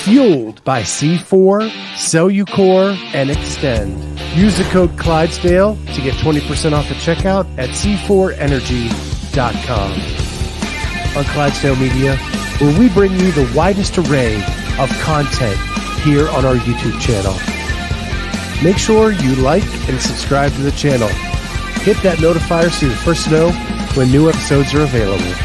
Fueled by C4, Cellucor, and Extend. Use the code Clydesdale to get 20% off at checkout at c4energy.com. On Clydesdale Media, where we bring you the widest array of content here on our YouTube channel. Make sure you like and subscribe to the channel. Hit that notifier so you're the first to know when new episodes are available.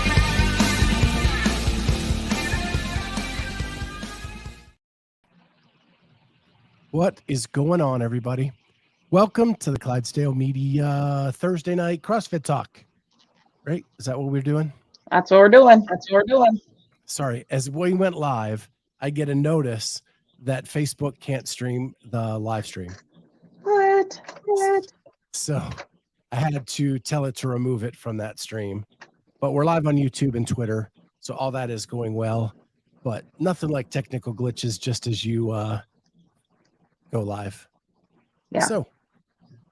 What is going on, everybody? Welcome to the Clydesdale Media Thursday night CrossFit Talk. Right? Is that what we're doing? That's what we're doing. Sorry, as we went live, I get a notice that Facebook can't stream the live stream. What? So I had to tell it to remove it from that stream. But we're live on YouTube and Twitter, so all that is going well. But nothing like technical glitches just as you go live. Yeah. So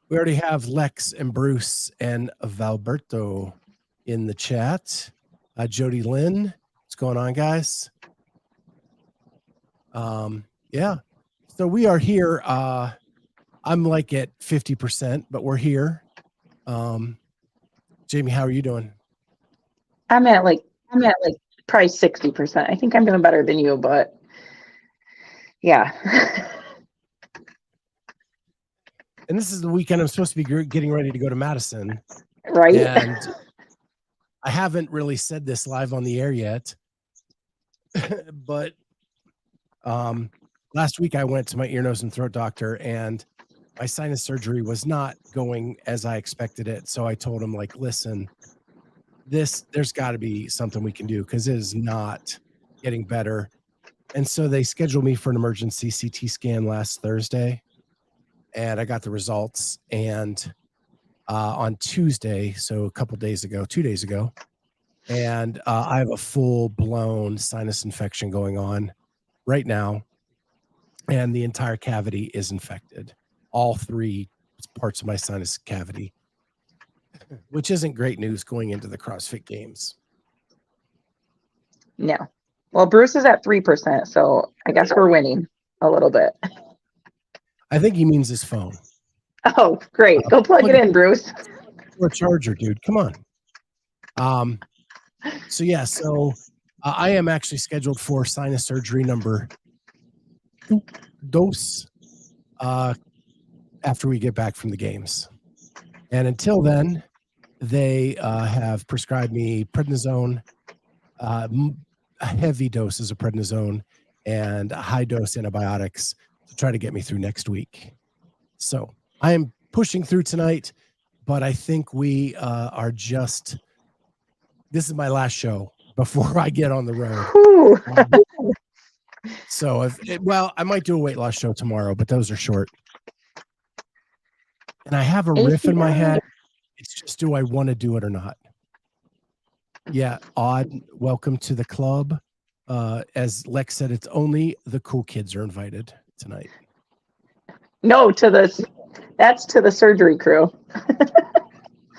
we already have Lex and Bruce and Valberto in the chat. Jody Lynn, what's going on, guys? Yeah. So we are here. I'm like at 50%, but we're here. Jamie, how are you doing? I'm at like probably 60%. I think I'm doing better than you, but yeah. And this is the weekend I'm supposed to be getting ready to go to Madison. Right. And I haven't really said this live on the air yet, but last week I went to my ear, nose, and throat doctor, and my sinus surgery was not going as I expected it. So I told him, like, listen, there's got to be something we can do because it is not getting better. And so they scheduled me for an emergency CT scan last Thursday, and I got the results. And on Tuesday, so a couple days ago, 2 days ago, and I have a full-blown sinus infection going on right now, and the entire cavity is infected. All three parts of my sinus cavity, which isn't great news going into the CrossFit Games. No. Well, Bruce is at 3%, so I guess we're winning a little bit. I think he means his phone. Oh, great. Go plug it in, Bruce. Or a charger, dude. Come on. So yeah, I am actually scheduled for sinus surgery number 2 after we get back from the games. And until then, they have prescribed me prednisone, heavy doses of prednisone, and high dose antibiotics to try to get me through next week. So I am pushing through tonight, but I think we are just, this is my last show before I get on the road. So I might do a weight loss show tomorrow, but those are short. And I have a riff in my head. It's just, do I want to do it or not? Yeah, Odd, welcome to the club. As Lex said, it's only the cool kids are invited tonight. No, that's to the surgery crew.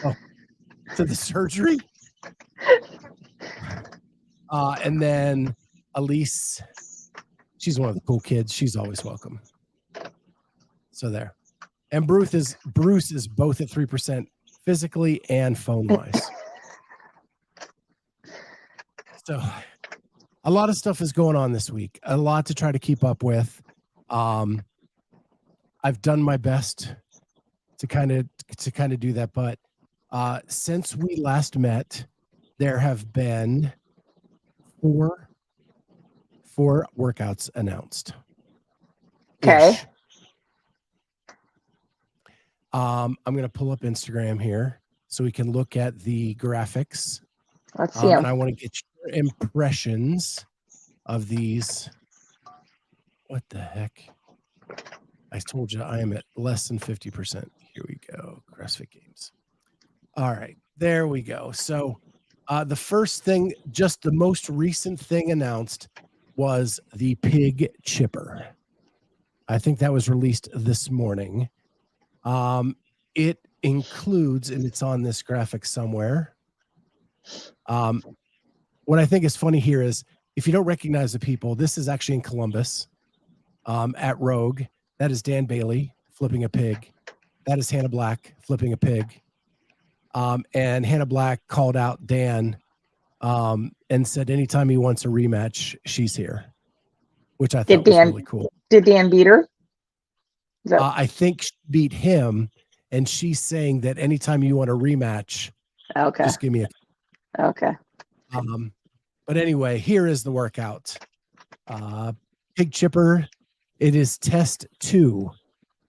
Oh, to the surgery? And then Elise, she's one of the cool kids. She's always welcome. So there. And Bruce is both at 3% physically and phone-wise. So a lot of stuff is going on this week. A lot to try to keep up with. I've done my best to kind of do that, but since we last met, there have been four workouts announced. Okay. I'm going to pull up Instagram here so we can look at the graphics. Let's see them. And I want to get your impressions of these. What the heck? I told you I am at less than 50%. Here we go. CrossFit Games. All right. There we go. So the first thing, just the most recent thing announced was the pig chipper. I think that was released this morning. It includes, and it's on this graphic somewhere. What I think is funny here is if you don't recognize the people, this is actually in Columbus at Rogue. That is Dan Bailey flipping a pig. That is Hannah Black flipping a pig. And Hannah Black called out Dan and said anytime he wants a rematch, she's here, which I thought was really cool. Did Dan beat her? I think she beat him, and she's saying that anytime you want a rematch, just give me a. Okay. But anyway, here is the workout. Pig chipper. It is test 2.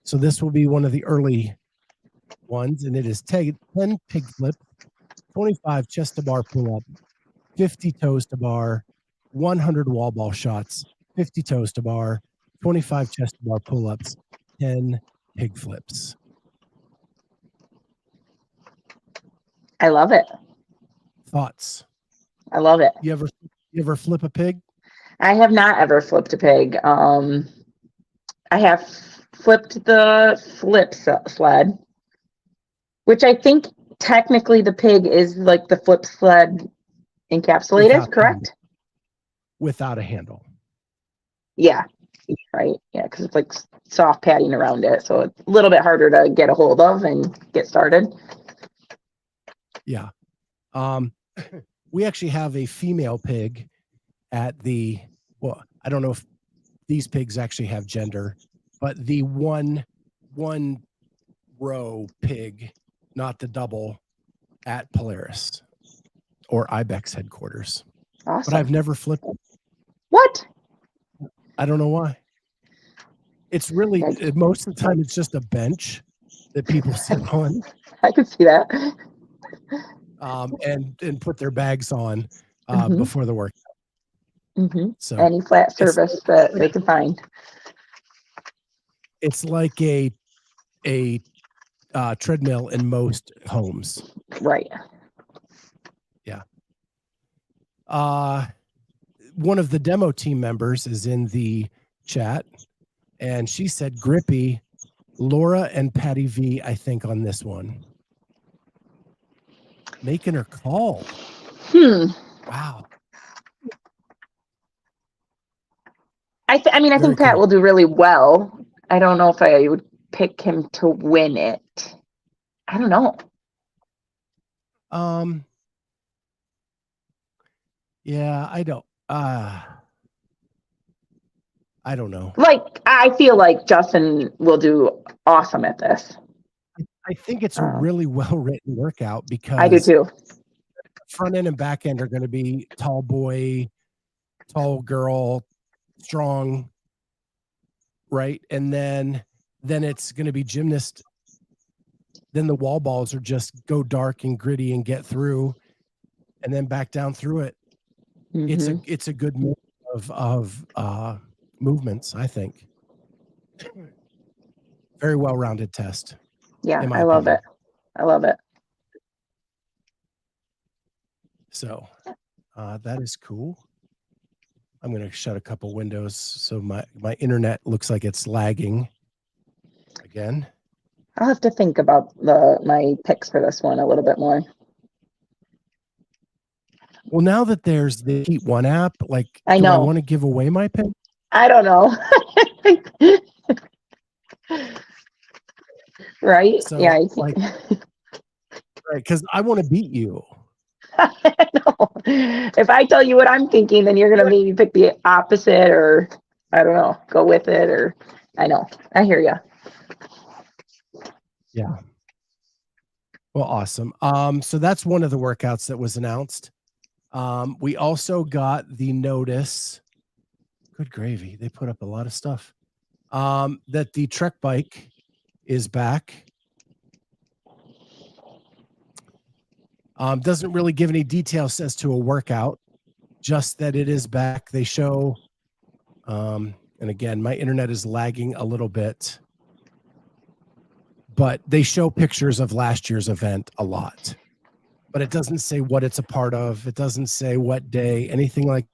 So this will be one of the early ones, and it is 10 pig flip, 25 chest to bar pull up, 50 toes to bar, 100 wall ball shots, 50 toes to bar, 25 chest to bar pull ups, 10 pig flips. I love it. Thoughts? I love it. You ever flip a pig? I have not ever flipped a pig. I have flipped the flip sled, which I think technically the pig is like the flip sled encapsulated, correct? Without a handle. Yeah. Right. Yeah, because it's like soft padding around it, so it's a little bit harder to get a hold of and get started. Yeah. We actually have a female pig at the, well, I don't know if these pigs actually have gender, but the one row pig, not the double, at Polaris or Ibex headquarters. Awesome. But I've never flipped it. What? I don't know why. It's really, most of the time, it's just a bench that people sit on. I can see that. And put their bags on before the workout. So any flat surface that they can find. It's like a treadmill in most homes. Right. Yeah. One of the demo team members is in the chat, and she said grippy, Laura and Patty V, I think, on this one. Making her call. Wow. I think Pat will do really well. I don't know if I would pick him to win it. I don't know. Yeah, I don't know. Like, I feel like Justin will do awesome at this. I think it's a really well-written workout because I do too. Front end and back end are going to be tall boy, tall girl, strong, right? And then it's going to be gymnast. Then the wall balls are just go dark and gritty and get through, and then back down through it. It's a good mix of movements, I think. Very well-rounded test. Yeah, I love it. I love it. So that is cool. I'm going to shut a couple windows so my internet looks like it's lagging again. I'll have to think about my picks for this one a little bit more. Well, now that there's the Heat One app, like, I do I know. want to give away my pick? I don't know. Right? So, yeah. Like, right, because I want to beat you. I know. If I tell you what I'm thinking, then you're gonna maybe pick the opposite, or I don't know, go with it, or I know. I hear you. Yeah. Well, awesome. So that's one of the workouts that was announced. We also got the notice. Good gravy. They put up a lot of stuff. That the Trek bike is back. Doesn't really give any details as to a workout, just that it is back. They show, and again, my internet is lagging a little bit, but they show pictures of last year's event a lot, but it doesn't say what it's a part of. It doesn't say what day, anything like.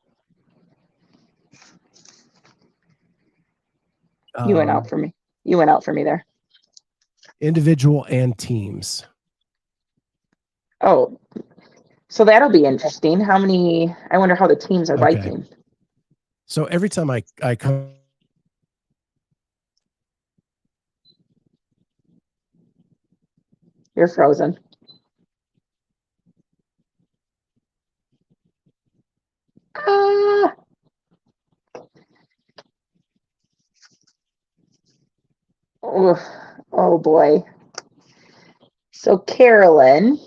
You went out for me. You went out for me there. Individual and teams. Oh, so that'll be interesting. How many? I wonder how the teams are biking. So every time I come, You're frozen. Ah. Oh boy. So Carolyn,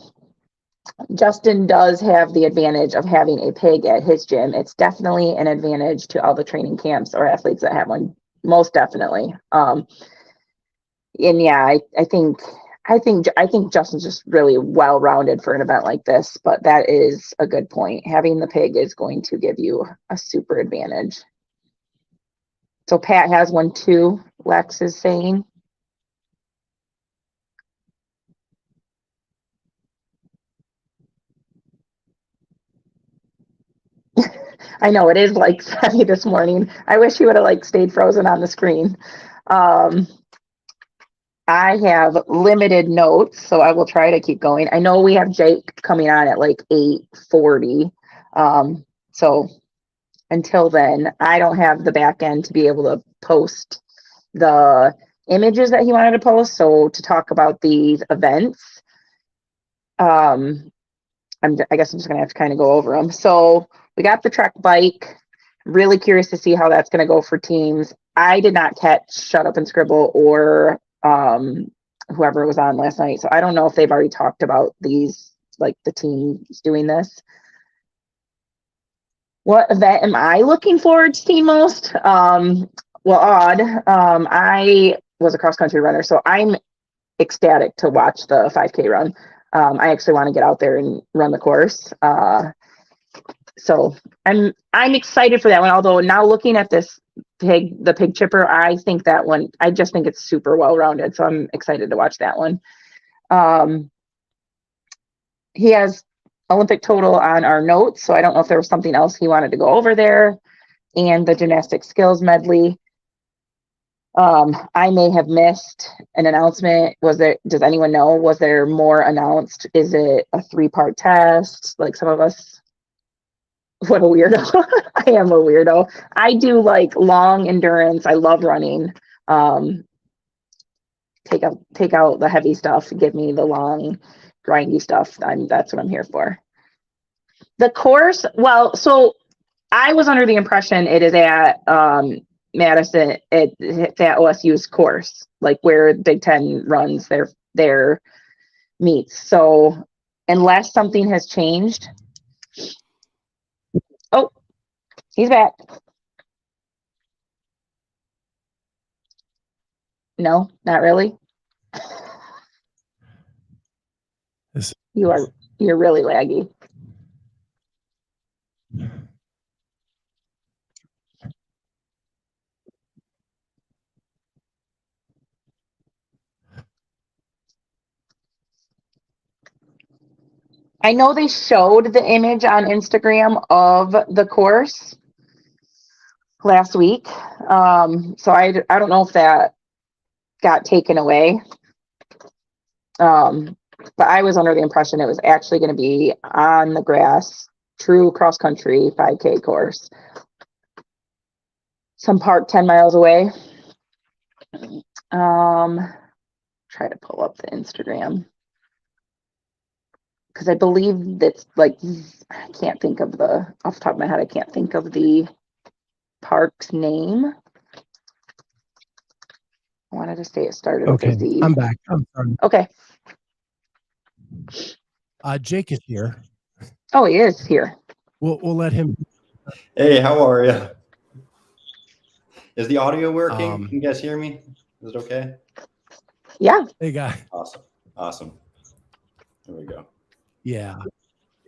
Justin does have the advantage of having a pig at his gym. It's definitely an advantage to all the training camps or athletes that have one. Most definitely. And yeah, I think Justin's just really well-rounded for an event like this, but that is a good point. Having the pig is going to give you a super advantage. So Pat has one too, Lex is saying. I know it is like heavy this morning. I wish he would have like stayed frozen on the screen. I have limited notes, so I will try to keep going. I know we have Jake coming on at like 8:40. So until then, I don't have the back end to be able to post the images that he wanted to post. So to talk about these events, I guess I'm just gonna have to kind of go over them. So we got the trek bike. Really curious to see how that's gonna go for teams. I did not catch Shut Up and Scribble or whoever was on last night. So I don't know if they've already talked about these, like the teams doing this. What event am I looking forward to see most? Well, odd. I was a cross country runner, so I'm ecstatic to watch the 5K run. I actually want to get out there and run the course. So I'm excited for that one. Although now looking at this the pig chipper, I think that one, I just think it's super well rounded. So I'm excited to watch that one. He has Olympic total on our notes, so I don't know if there was something else he wanted to go over there. And the gymnastic skills medley. I may have missed an announcement. Does anyone know? Was there more announced? Is it a 3-part test? Like some of us, what a weirdo. I am a weirdo. I do like long endurance. I love running. Take out the heavy stuff. Give me the long, grindy stuff. That's what I'm here for. The course, well, so I was under the impression it is at Madison. It's at OSU's course, like where Big Ten runs their meets. So unless something has changed. Oh, he's back. No, not really. You're really laggy. I know they showed the image on Instagram of the course last week. So I don't know if that got taken away. But I was under the impression it was actually going to be on the grass, true cross country 5K course. Some park 10 miles away. Try to pull up the Instagram. Because I believe that's like, I can't think of off the top of my head, I can't think of the park's name. I wanted to say it started with a Z. I'm back. I'm sorry. Okay. Jake is here. Oh, he is here. We'll let him. Hey, how are you? Is the audio working? Can you guys hear me? Is it okay? Yeah. Hey, guy. Awesome. There we go. Yeah.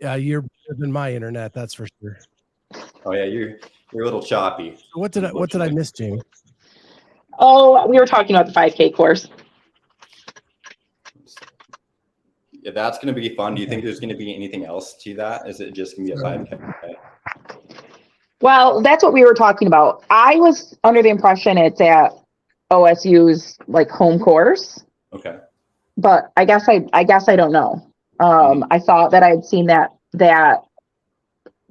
You're better than my internet, that's for sure. Oh yeah, you're a little choppy. So what did I miss, Jamie? Oh, we were talking about the 5K course. Yeah, that's going to be fun. Do you think there's going to be anything else to that? Is it just going to be a 5K? Well, that's what we were talking about. I was under the impression it's at OSU's like home course. Okay. But I guess I don't know. I thought that I had seen that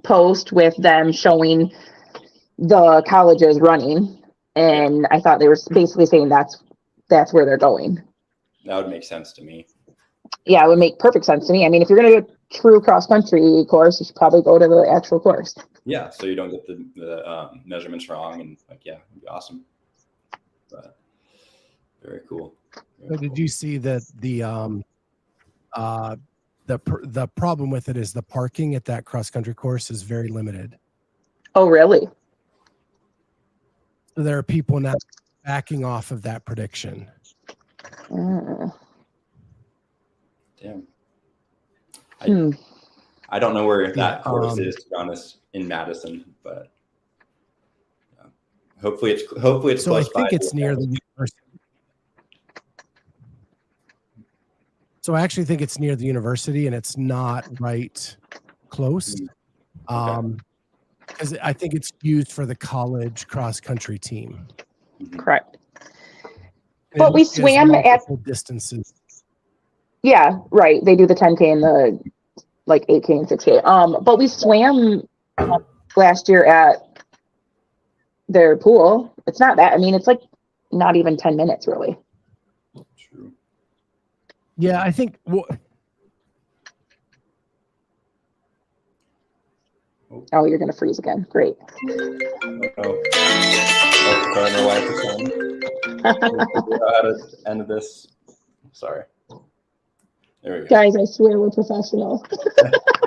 post with them showing the college is running. And I thought they were basically saying that's where they're going. That would make sense to me. Yeah, it would make perfect sense to me. I mean, if you're going to do a true cross country course, you should probably go to the actual course. Yeah, so you don't get the measurements wrong, and like, yeah, it'd be awesome. But very cool. So did you see that the problem with it is the parking at that cross country course is very limited. Oh, really? So there are people now backing off of that prediction. Damn. I don't know where that course is, to be honest, in Madison, but hopefully it's so I close by. think it's near the university. So I actually think it's near the university, and it's not right close. Because I think it's used for the college cross country team. Correct. And but we swam at distances. Yeah, right. They do the 10K and the like 8K and 6K. But we swam last year at their pool. It's not that. I mean, it's like not even 10 minutes really. True. Yeah, I think. Oh, you're gonna freeze again. Great. Oh, I don't know why it's on. How to end this. Sorry. There we go. Guys, I swear we're professional.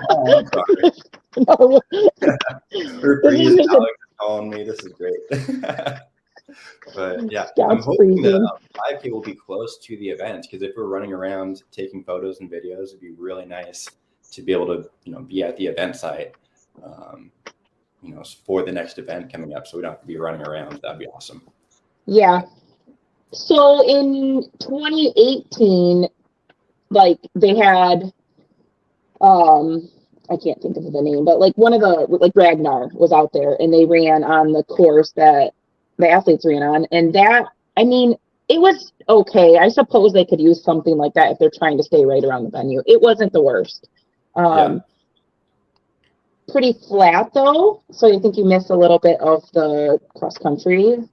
Oh, I'm sorry. No. We're freezing. Alex is calling me. This is great. But yeah, I'm hoping that 5K will be close to the event, because if we're running around taking photos and videos, it'd be really nice to be able to, be at the event site, for the next event coming up, so we don't have to be running around. That'd be awesome. Yeah. So in 2018, like they had, I can't think of the name, but like one of the, like Ragnar was out there and they ran on the course that the athletes ran on. And that, I mean, it was okay. I suppose they could use something like that if they're trying to stay right around the venue. It wasn't the worst. Pretty flat though. So I think you missed a little bit of the cross country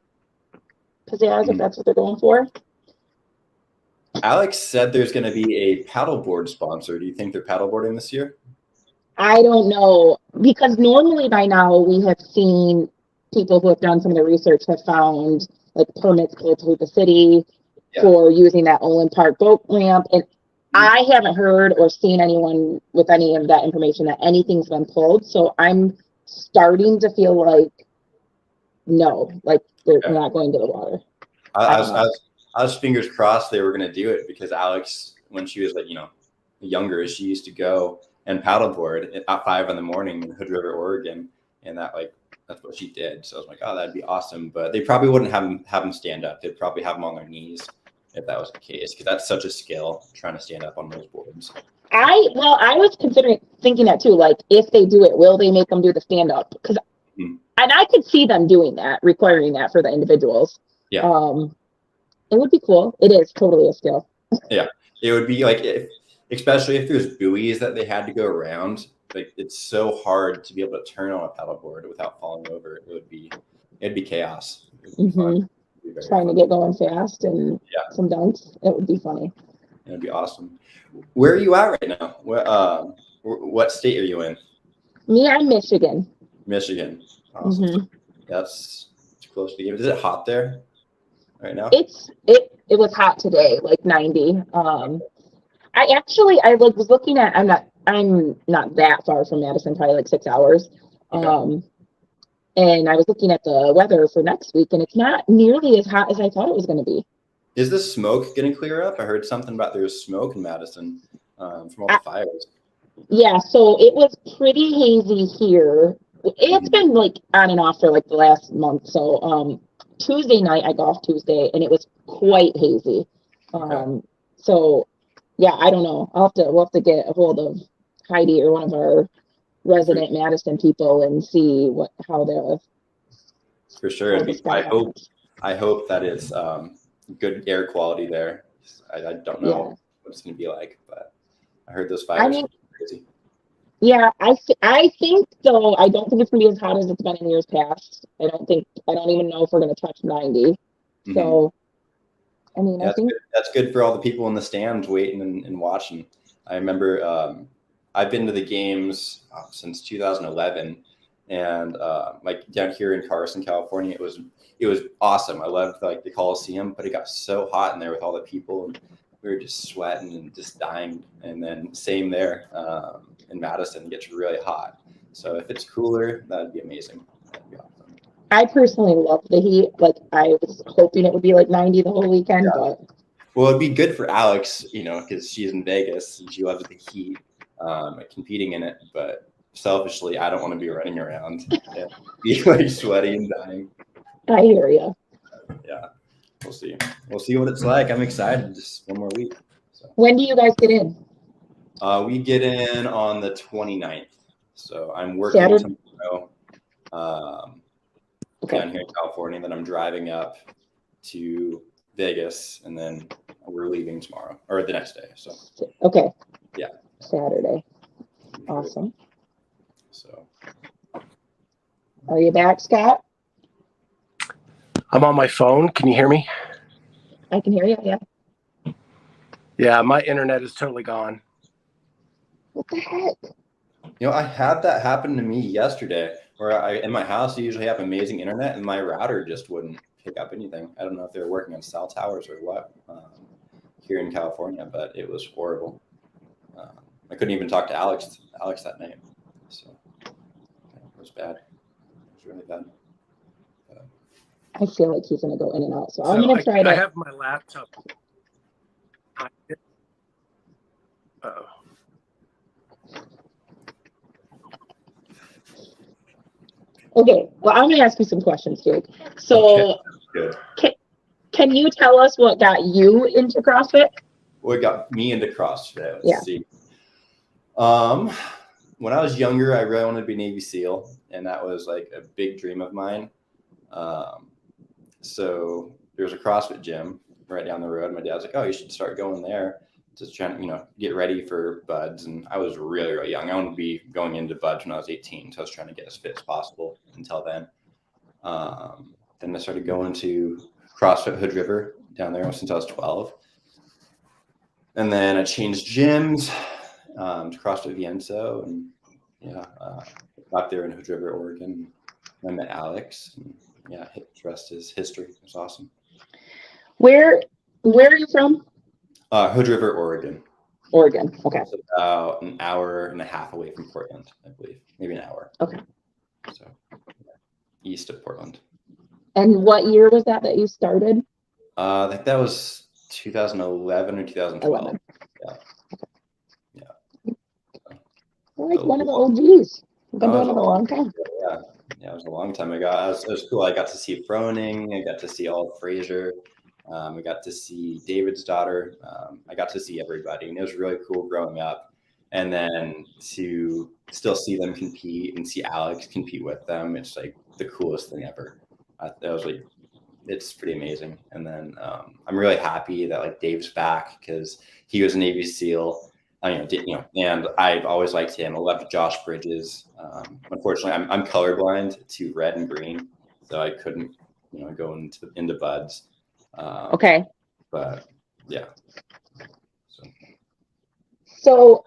pizzazz, if that's what they're going for. Alex said there's going to be a paddleboard sponsor. Do you think they're paddleboarding this year? I don't know, because normally by now we have seen people who have done some of the research have found like permits pulled through the city for using that Olin Park boat ramp. And I haven't heard or seen anyone with any of that information that anything's been pulled. So I'm starting to feel like, no, like they're not going to the water. I was fingers crossed they were going to do it, because Alex, when she was like, younger, she used to go and paddleboard at 5 in the morning in Hood River, Oregon. And that's what she did. So I was like, oh, that'd be awesome. But they probably wouldn't have them stand up. They'd probably have them on their knees if that was the case, because that's such a skill, trying to stand up on those boards. I was thinking that too. Like, if they do it, will they make them do the stand up? Because and I could see them doing that, requiring that for the individuals. Yeah. It would be cool. It is totally a skill. Yeah, it would be like, especially if there's buoys that they had to go around. Like, it's so hard to be able to turn on a paddleboard without falling over. It'd be chaos. Trying to get going fast and some dunks. It would be funny. It'd be awesome. Where are you at right now? What state are you in? Me, I'm Michigan. Michigan. Awesome. That's close to the game. Is it hot there right now? It was hot today, like 90. I was looking at, I'm not that far from Madison, probably like 6 hours. And I was looking at the weather for next week, and it's not nearly as hot as I thought it was going to be. Is the smoke getting clear up? I heard something about there's smoke in Madison from all the fires. Yeah, so it was pretty hazy here. It's been like on and off for like the last month. So Tuesday night, I golfed Tuesday, and it was quite hazy. So yeah, I don't know. We'll have to get a hold of Heidi or one of our resident Madison people and see how the for sure. I hope that it's good air quality there. I don't know what it's going to be like, but I heard those fires are crazy. Yeah, I think though, I don't think it's gonna be as hot as it's been in years past. I don't even know if we're gonna touch 90. So, I mean, Yeah, I think that's good for all the people in the stands waiting and watching. I remember I've been to the games since 2011, and like down here in Carson, California, it was awesome. I loved like the Coliseum, but it got so hot in there with all the people, and we were just sweating and just dying. And then same there in Madison, it gets really hot. So if it's cooler, that'd be amazing. That'd be awesome. I personally love the heat. Like I was hoping it would be like 90 the whole weekend, but well, it'd be good for Alex, you know, because she's in Vegas and she loves the heat, competing in it. But selfishly, I don't want to be running around and be like sweaty and dying. I hear you. Yeah, we'll see. We'll see what it's like. I'm excited. Just one more week. So. When do you guys get in? We get in on the 29th. So I'm working Saturday? tomorrow down here in California. Then I'm driving up to Vegas, and then we're leaving tomorrow or the next day. So okay. Yeah. Saturday. Awesome. So are you back, Scott? I'm on my phone. Can you hear me? I can hear you, yeah. Yeah, my internet is totally gone. What the heck? You know, I had that happen to me yesterday where in my house, I usually have amazing internet and my router just wouldn't pick up anything. I don't know if they were working on cell towers or what here in California, but it was horrible. I couldn't even talk to Alex that night. So it was bad. It was really bad. I feel like he's going to go in and out. So I'm going to try to. I have my laptop. Uh-oh. Okay, well, I'm going to ask you some questions, Jake. So, can you tell us what got you into CrossFit? What got me into CrossFit? Let's see. When I was younger, I really wanted to be Navy SEAL, and that was like a big dream of mine. So there was a CrossFit gym right down the road. My dad's like, "Oh, you should start going there." Just trying to, get ready for buds. And I was really, really young. I wanted to be going into buds when I was 18. So I was trying to get as fit as possible until then. Then I started going to CrossFit Hood River down there since I was 12. And then I changed gyms to CrossFit Vienso. And got there in Hood River, Oregon. I met Alex. And the rest is history. It was awesome. Where are you from? Hood River, Oregon. Oregon. Okay. It's about an hour and a half away from Portland, I believe. Maybe an hour. Okay. So east of Portland. And what year was that you started? I think that was 2011 or 2012. Yeah. Like one of the OGs. I've been doing it a long time. Yeah, it was a long time ago. It was cool. I got to see Froning. I got to see all of Fraser. I got to see David's daughter. I got to see everybody, and it was really cool growing up. And then to still see them compete and see Alex compete with them, it's like the coolest thing ever. That was like, it's pretty amazing. And then I'm really happy that like Dave's back because he was a Navy SEAL. And I've always liked him. I loved Josh Bridges. Unfortunately, I'm colorblind to red and green, so I couldn't, go into buds. Okay. But yeah. So,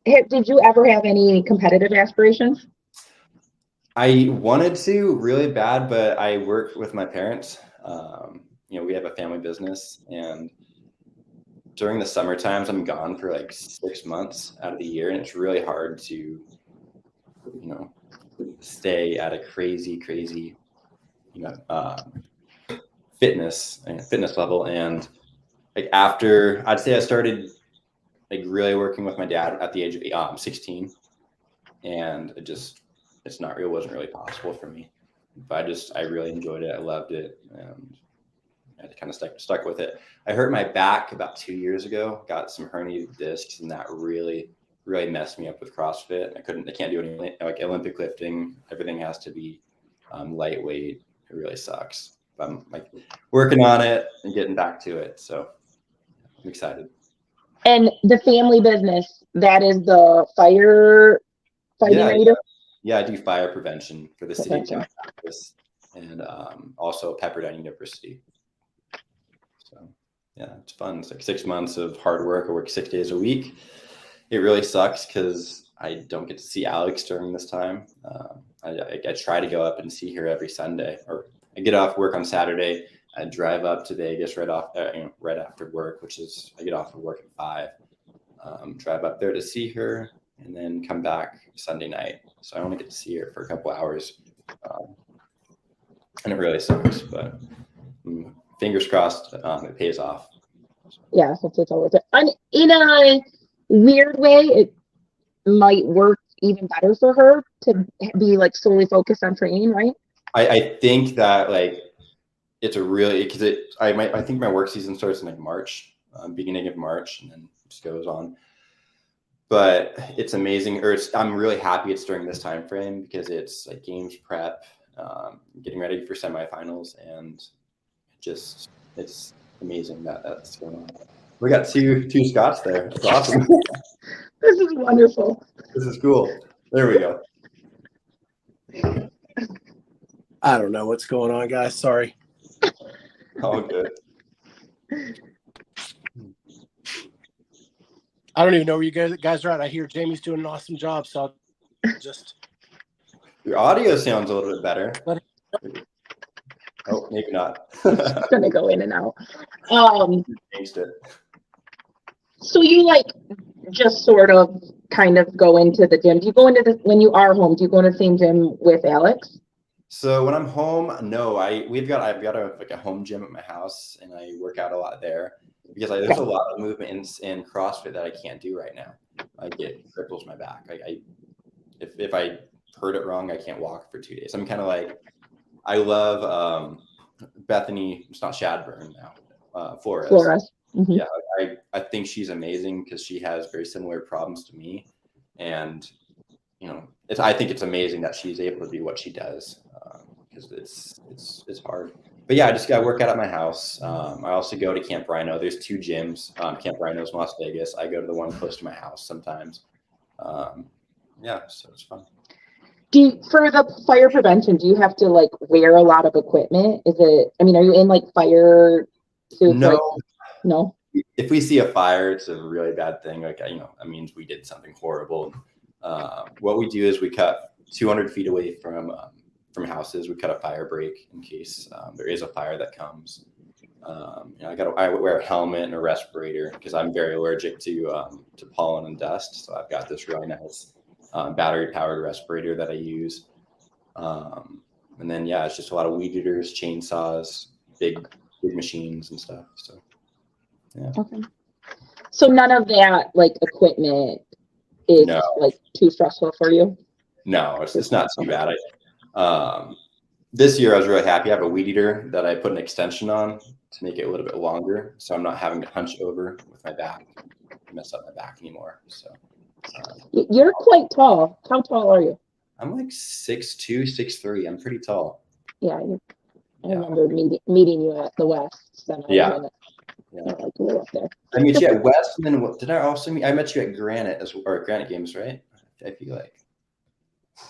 did you ever have any competitive aspirations? I wanted to really bad, but I work with my parents. We have a family business, and during the summer times, I'm gone for like 6 months out of the year, and it's really hard to, stay at a crazy, fitness level. And like after, I'd say I started like really working with my dad at the age of 16, and it wasn't really possible for me. But I really enjoyed it. I loved it, and I kind of stuck with it. I hurt my back about 2 years ago, got some herniated discs, and that really messed me up with CrossFit. I can't do any like Olympic lifting. Everything has to be lightweight. It really sucks. But I'm like working on it and getting back to it. So I'm excited. And the family business, that is the fire fighting Yeah, that you do? Yeah, I do fire prevention for the city of Prevention. Gymnastics and also Pepperdine University. So yeah, it's fun. It's like 6 months of hard work. I work 6 days a week. It really sucks because I don't get to see Alex during this time. I try to go up and see her every Sunday, or I get off work on Saturday. I drive up to Vegas right after work, which is I get off of work at 5. Drive up there to see her, and then come back Sunday night. So I only get to see her for a couple hours, and it really sucks. But fingers crossed, it pays off. Yeah, hopefully it's all worth it. And in a weird way, it might work even better for her to be like solely focused on training, right? I think that like it's a really because I think my work season starts in like March, beginning of March, and then just goes on. But it's amazing, I'm really happy it's during this time frame because it's like games prep, getting ready for semifinals, and just it's amazing that that's going on. We got two Scots there. It's awesome. This is wonderful. This is cool. There we go. I don't know what's going on, guys. Sorry. All good. I don't even know where you guys are at. I hear Jamie's doing an awesome job, so I'll just. Your audio sounds a little bit better. Oh, maybe not. It's gonna go in and out. Changed it. So you like just sort of kind of go into the gym. Do you go into when you are home? Do you go into the same gym with Alex? So when I'm home, no, I've got a home gym at my house, and I work out a lot there because there's a lot of movement in CrossFit that I can't do right now. It cripples my back. If I heard it wrong, I can't walk for 2 days. I'm kind of like, I love Bethany. It's not Shadburn now. Flores. Mm-hmm. Yeah, I think she's amazing because she has very similar problems to me, and I think it's amazing that she's able to do what she does because it's hard. But yeah, I work out at my house. I also go to Camp Rhino. There's 2 gyms. Camp Rhino's in Las Vegas. I go to the one close to my house sometimes. Yeah, so it's fun. For the fire prevention, do you have to like wear a lot of equipment? Are you in like fire suits? No. No. If we see a fire, it's a really bad thing. That means we did something horrible. What we do is we cut 200 feet away from houses. We cut a fire break in case there is a fire that comes. I wear a helmet and a respirator because I'm very allergic to pollen and dust. So I've got this really nice battery powered respirator that I use. And then it's just a lot of weed eaters, chainsaws, big machines and stuff. So yeah. Okay. So none of that like equipment is like too stressful for you? No, it's not too bad. This year I was really happy. I have a weed eater that I put an extension on to make it a little bit longer, so I'm not having to hunch over with my back, mess up my back anymore. So you're quite tall. How tall are you? I'm like 6'2", 6'3". I'm pretty tall. Yeah, I remember meeting you at the West Center. Yeah. Like way up there. I met you at West, and then did I also meet? I met you at Granite Granite Games, right? I feel like.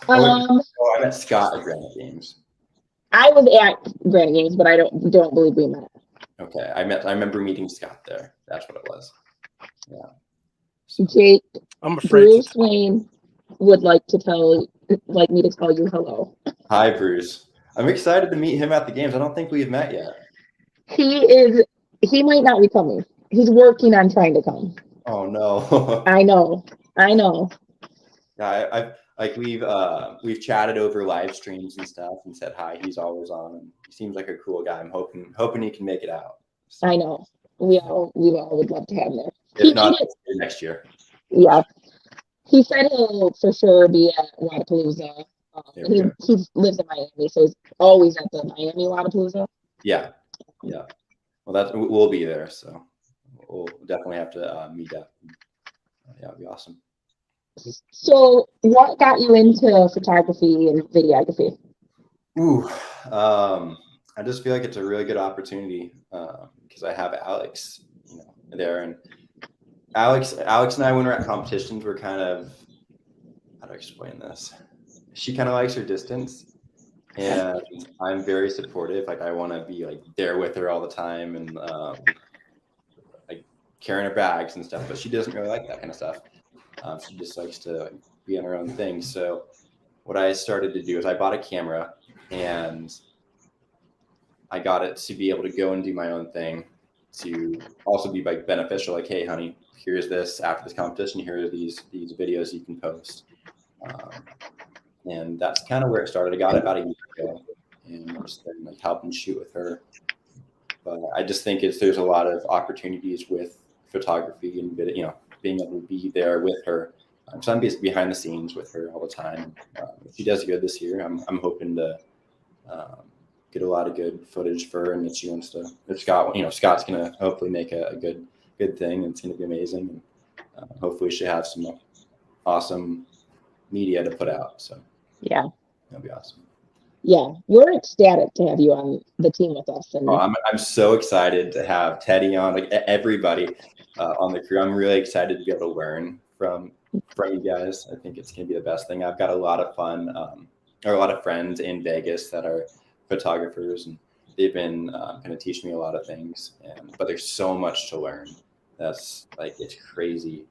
I met Scott at Granite Games. I was at Granite Games, but I don't believe we met. Okay, I remember meeting Scott there. That's what it was. Yeah. So, Jake, I'm afraid Bruce Wayne would like me to tell you hello. Hi, Bruce. I'm excited to meet him at the games. I don't think we've met yet. He might not be coming. He's working on trying to come. Oh no. I know. Yeah, we've chatted over live streams and stuff and said hi. He's always on, and he seems like a cool guy. I'm hoping he can make it out. So. I know. We all would love to have him there. If not, next year. Yeah. He said he'll for sure be at Wadapalooza. He lives in Miami, so he's always at the Miami Wadapalooza. Yeah. Well, we'll be there, so we'll definitely have to meet up. Yeah, it'd be awesome. So, what got you into photography and videography? I just feel like it's a really good opportunity because I have Alex, there, and Alex and I, when we're at competitions, we're kind of how do I explain this? She kind of likes her distance, and I'm very supportive. Like I want to be like there with her all the time, and like carrying her bags and stuff. But she doesn't really like that kind of stuff. She just likes to be on her own thing. So what I started to do is I bought a camera, and I got it to be able to go and do my own thing, to also be like beneficial. Like, hey, honey, here's this after this competition. Here are these videos you can post. And that's kind of where it started. I got it about a year ago, and I've just been like helping shoot with her. But I just think there's a lot of opportunities with photography and video, you know, being able to be there with her. So I'm behind the scenes with her all the time. She does good this year. I'm hoping to get a lot of good footage for her, and if she wants to, if Scott, you know, Scott's gonna hopefully make a good thing, and it's gonna be amazing. And hopefully she have some awesome media to put out. So Yeah. That'd be awesome. Yeah, we're ecstatic to have you on the team with us. And I'm so excited to have Teddy on, like everybody on the crew. I'm really excited to be able to learn from you guys. I think it's gonna be the best thing. I've got a lot of fun, or a lot of friends in Vegas that are photographers, and they've been kind of teaching me a lot of things. But there's so much to learn. That's like, it's crazy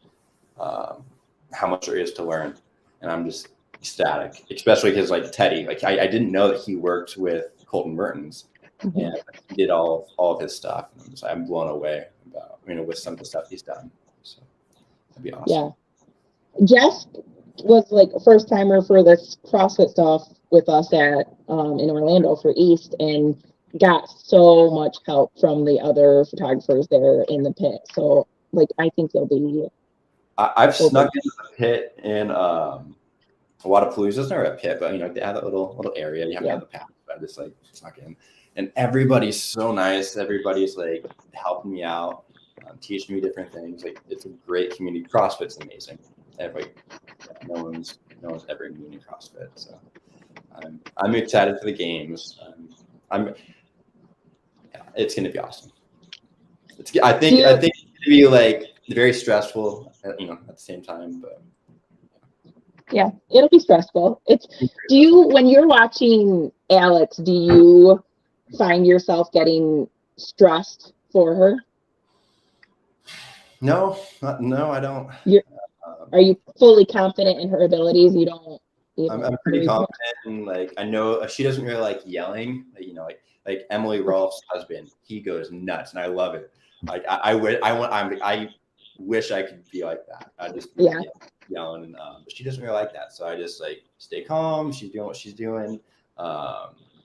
how much there is to learn, and I'm just ecstatic, especially because like Teddy, like I didn't know that he worked with Colton Mertens, and he did all of his stuff. And I'm blown away about, you know, with some of the stuff he's done. So that'd be awesome. Yeah, Jeff was like a first timer for this CrossFit stuff with us at in Orlando for East, and got so much help from the other photographers there in the pit. So like I think they'll be. I've snuck into the pit in a lot of Palooza. It's never a pit, but you know, they have that little area. You have to have the path, but I just like snuck in, and everybody's so nice. Everybody's like helping me out, teaching me different things. Like, it's a great community. CrossFit's amazing. Everybody, no one's ever in community CrossFit. So I'm excited for the games. It's gonna be awesome. I think it's gonna be like very stressful, you know, at the same time, but. Yeah, it'll be stressful. When you're watching Alex, do you find yourself getting stressed for her? No, I don't. Are you fully confident in her abilities? I'm pretty confident, and like I know she doesn't really like yelling. You know, like Emily Rolfe's husband, he goes nuts, and I love it. Like I wish I could be like that. I just yelling, and but she doesn't really like that. So I just like stay calm. She's doing what she's doing.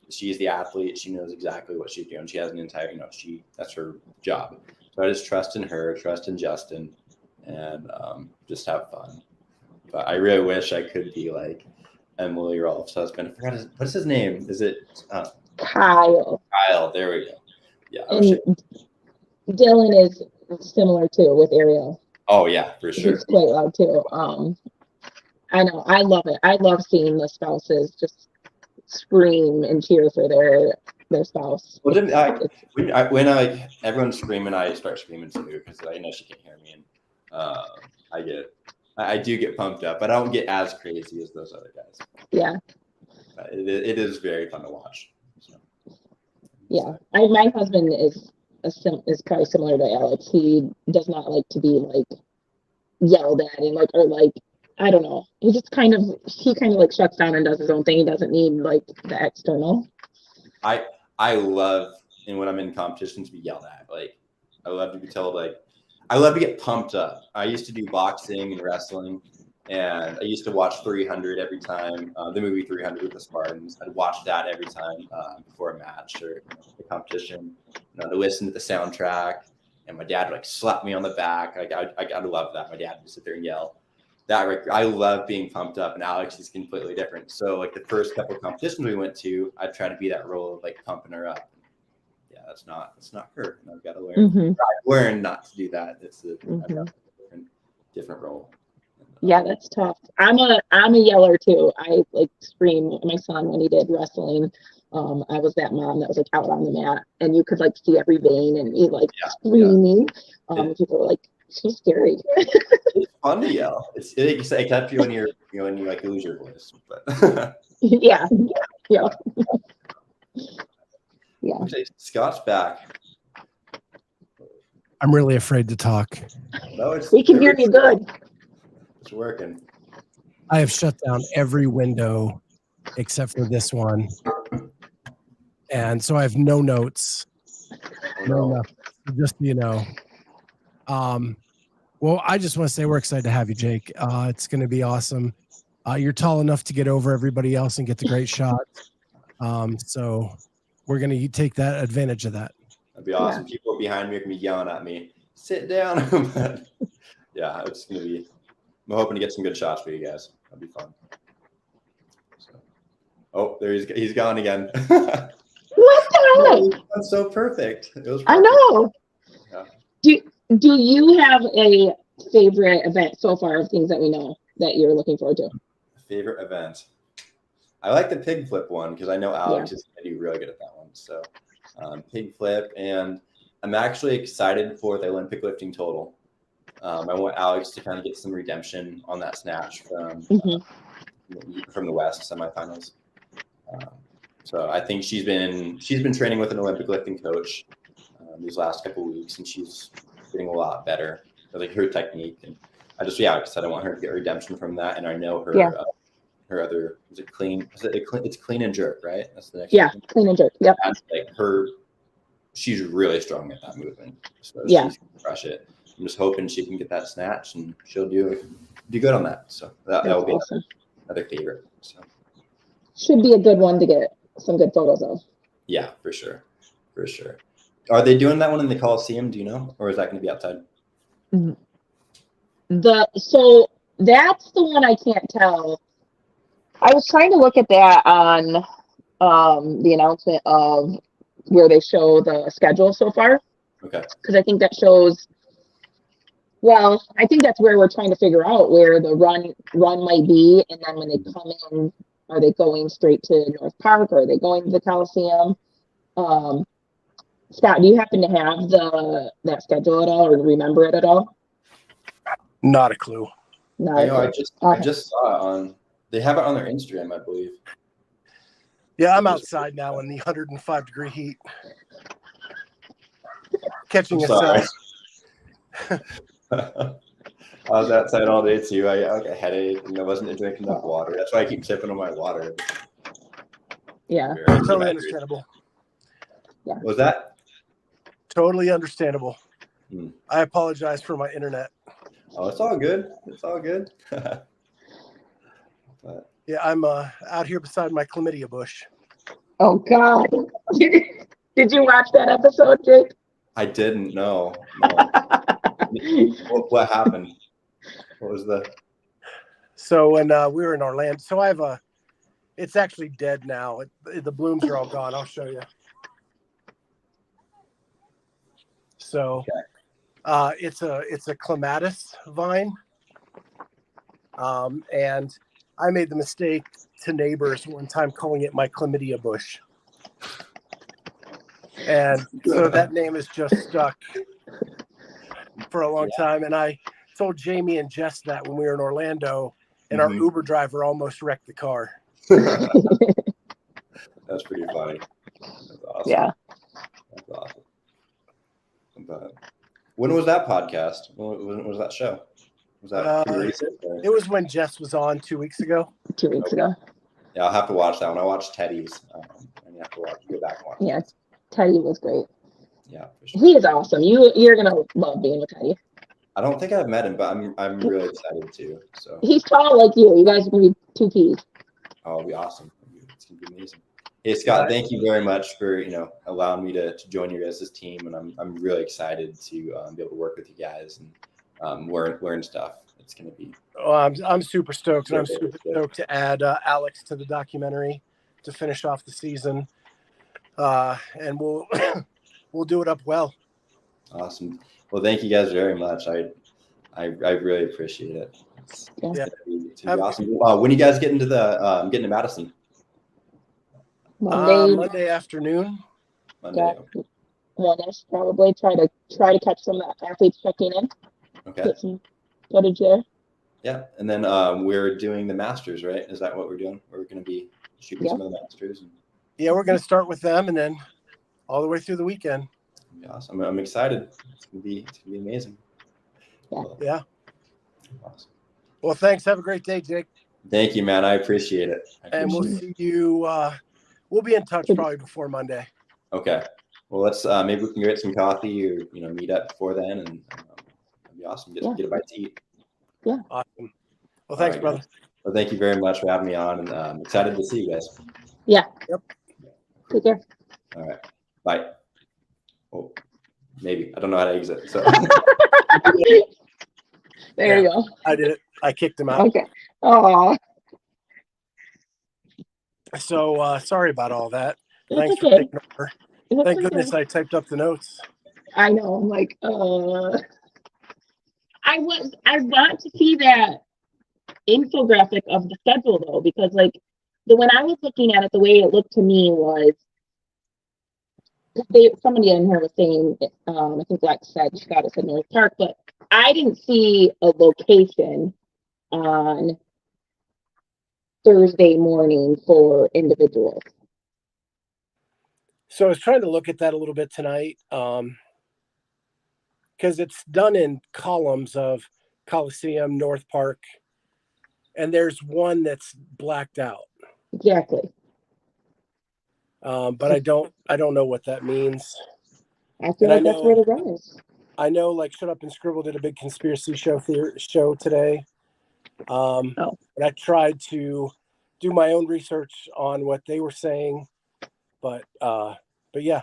She's the athlete. She knows exactly what she's doing. She has an entire, you know, that's her job. So I just trust in her, trust in Justin, and just have fun. But I really wish I could be like Emily Rolfe's husband. I forgot what's his name? Is it Kyle? Kyle. There we go. Yeah. And Dylan is similar too with Ariel. Oh yeah, for sure. He's quite loud too. I know. I love it. I love seeing the spouses just scream and cheer for their spouse. Well, when everyone's screaming, I start screaming too, because I know she can't hear me, and I do get pumped up, but I don't get as crazy as those other guys. Yeah. It is very fun to watch. So. Yeah, my husband is probably similar to Alex. He does not like to be like yelled at and like, or like, I don't know. He kind of like shuts down and does his own thing. He doesn't need like the external. I love, and when I'm in competitions, to be yelled at. Like, I love to be told, like, I love to get pumped up. I used to do boxing and wrestling, and I used to watch 300 every time, the movie 300 with the Spartans. I'd watch that every time before a match or a competition. To listen to the soundtrack, and my dad would like slap me on the back. Like I love that. My dad would sit there and yell. I love being pumped up, and Alex is completely different. So like the first couple of competitions we went to, I'd try to be that role of like pumping her up. Yeah, that's not her. And I've got to learn. I've learned not to do that. It's a different role. Yeah, that's tough. I'm a yeller too. I like scream at my son when he did wrestling. I was that mom that was like out on the mat, and you could like see every vein and he like screaming. People were like So scary. It's fun to yell. Except when you when you like lose your voice. But Yeah. Yeah. Yeah. okay, Scott's back. I'm really afraid to talk. No, We can hear you good. It's working. I have shut down every window except for this one. And so I have no notes. No nothing. Just so you know. Well, I just want to say we're excited to have you, Jake. It's going to be awesome. You're tall enough to get over everybody else and get the great shot. So we're going to take that advantage of that. That'd be awesome. Yeah. People behind me are going to be yelling at me, sit down. But yeah, it's going to be, I'm hoping to get some good shots for you guys. That'd be fun. So, oh, there he's gone again. What the heck? That's so perfect. It was perfect. I know. Yeah. Do you have a favorite event so far of things that we know that you're looking forward to? Favorite event? I like the pig flip one because I know Alex is going to be really good at that one. So pig flip, and I'm actually excited for the Olympic lifting total. I want Alex to kind of get some redemption on that snatch from the West semifinals. So I think she's been training with an Olympic lifting coach these last couple of weeks, and she's getting a lot better. I like her technique, and I just because I don't want her to get redemption from that, and I know her her other it's clean and jerk, right? That's the next one. Clean and jerk. Yep. That's like she's really strong at that movement. So she's gonna crush it. I'm just hoping she can get that snatch, and she'll do good on that. So that will be awesome. Another favorite. So should be a good one to get some good photos of. Yeah, for sure. Are they doing that one in the Coliseum? Do you know, or is that going to be outside? So that's the one I can't tell. I was trying to look at that on the announcement of where they show the schedule so far. Okay. Because I think that shows. Well, I think that's where we're trying to figure out where the run might be, and then when they come in, are they going straight to North Park, or are they going to the Coliseum? Scott, do you happen to have that schedule at all, or remember it at all? Not a clue. I just saw it on. They have it on their Instagram, I believe. Yeah, I'm outside now in the 105-degree heat, catching a sun. I was outside all day too. I had a headache and I wasn't drinking enough water. That's why I keep sipping on my water. Yeah, totally understandable. Yeah, what was that? Totally understandable. I apologize for my internet. Oh, it's all good. But, yeah, I'm out here beside my chlamydia bush. Oh God! Did you watch that episode, Jake? I didn't know. What happened? What was the? So when we were in Orlando, so I have it's actually dead now. The blooms are all gone. I'll show you. So it's a clematis vine, and I made the mistake to neighbors one time calling it my chlamydia bush, and so that name is just stuck for a long time. And I told Jamie and Jess that when we were in Orlando, and our Uber driver almost wrecked the car. That's pretty funny. That's awesome. Yeah. That's awesome. But when was that podcast? When was that show? Was that recent? Or? It was when Jess was on 2 weeks ago. 2 weeks ago. Yeah, I'll have to watch that one. I watched Teddy's. And you have to go back and watch. Yeah, Teddy was great. Yeah, for sure. He is awesome. You're gonna love being with Teddy. I don't think I've met him, but I'm really excited too. So he's tall like you. You guys are gonna be two keys. Oh, it'll be awesome. It's gonna be amazing. Hey Scott, thank you very much for allowing me to join your guys' team, and I'm really excited to be able to work with you guys and learn stuff. It's gonna be. Oh, I'm super stoked, and I'm super stoked to add Alex to the documentary to finish off the season, and we'll do it up well. Awesome. Well, thank you guys very much. I really appreciate it. It's gonna be awesome. When you guys get into getting to Madison? Monday afternoon. Monday. One-ish probably. Try to catch some athletes checking in. Okay. Put some footage there. Yeah, and then we're doing the Masters, right? Is that what we're doing? We're going to be shooting some of the Masters. Yeah, we're going to start with them and then all the way through the weekend. Awesome. I'm excited. It's gonna be amazing. Yeah. Awesome. Well, thanks. Have a great day, Jake. Thank you, man. I appreciate it. And we'll see you. We'll be in touch probably before Monday. Okay. Well, let's maybe we can get some coffee or meet up before then, and that'd be awesome. Get a bite to eat. Yeah. Awesome. Well, thanks, brother. Guys. Well, thank you very much for having me on, and I'm excited to see you guys. Yeah. Yep. Take care. All right. Bye. Oh, maybe I don't know how to exit. So there you go. I did it. I kicked him out. Okay. Oh. So sorry about all that. That's Thanks for okay. taking over. Thank goodness I typed up the notes. I know. I'm like, I want to see that infographic of the schedule though, because like when I was looking at it, the way it looked to me was somebody in here was saying, I think Lex said Chicago said North Park, but I didn't see a location on Thursday morning for individuals. So I was trying to look at that a little bit tonight, because it's done in columns of Coliseum, North Park, and there's one that's blacked out. Exactly. But I don't know what that means. I feel like that's where the run is. I know, like Shut Up and Scribble did a big conspiracy show today. But I tried to do my own research on what they were saying, but yeah,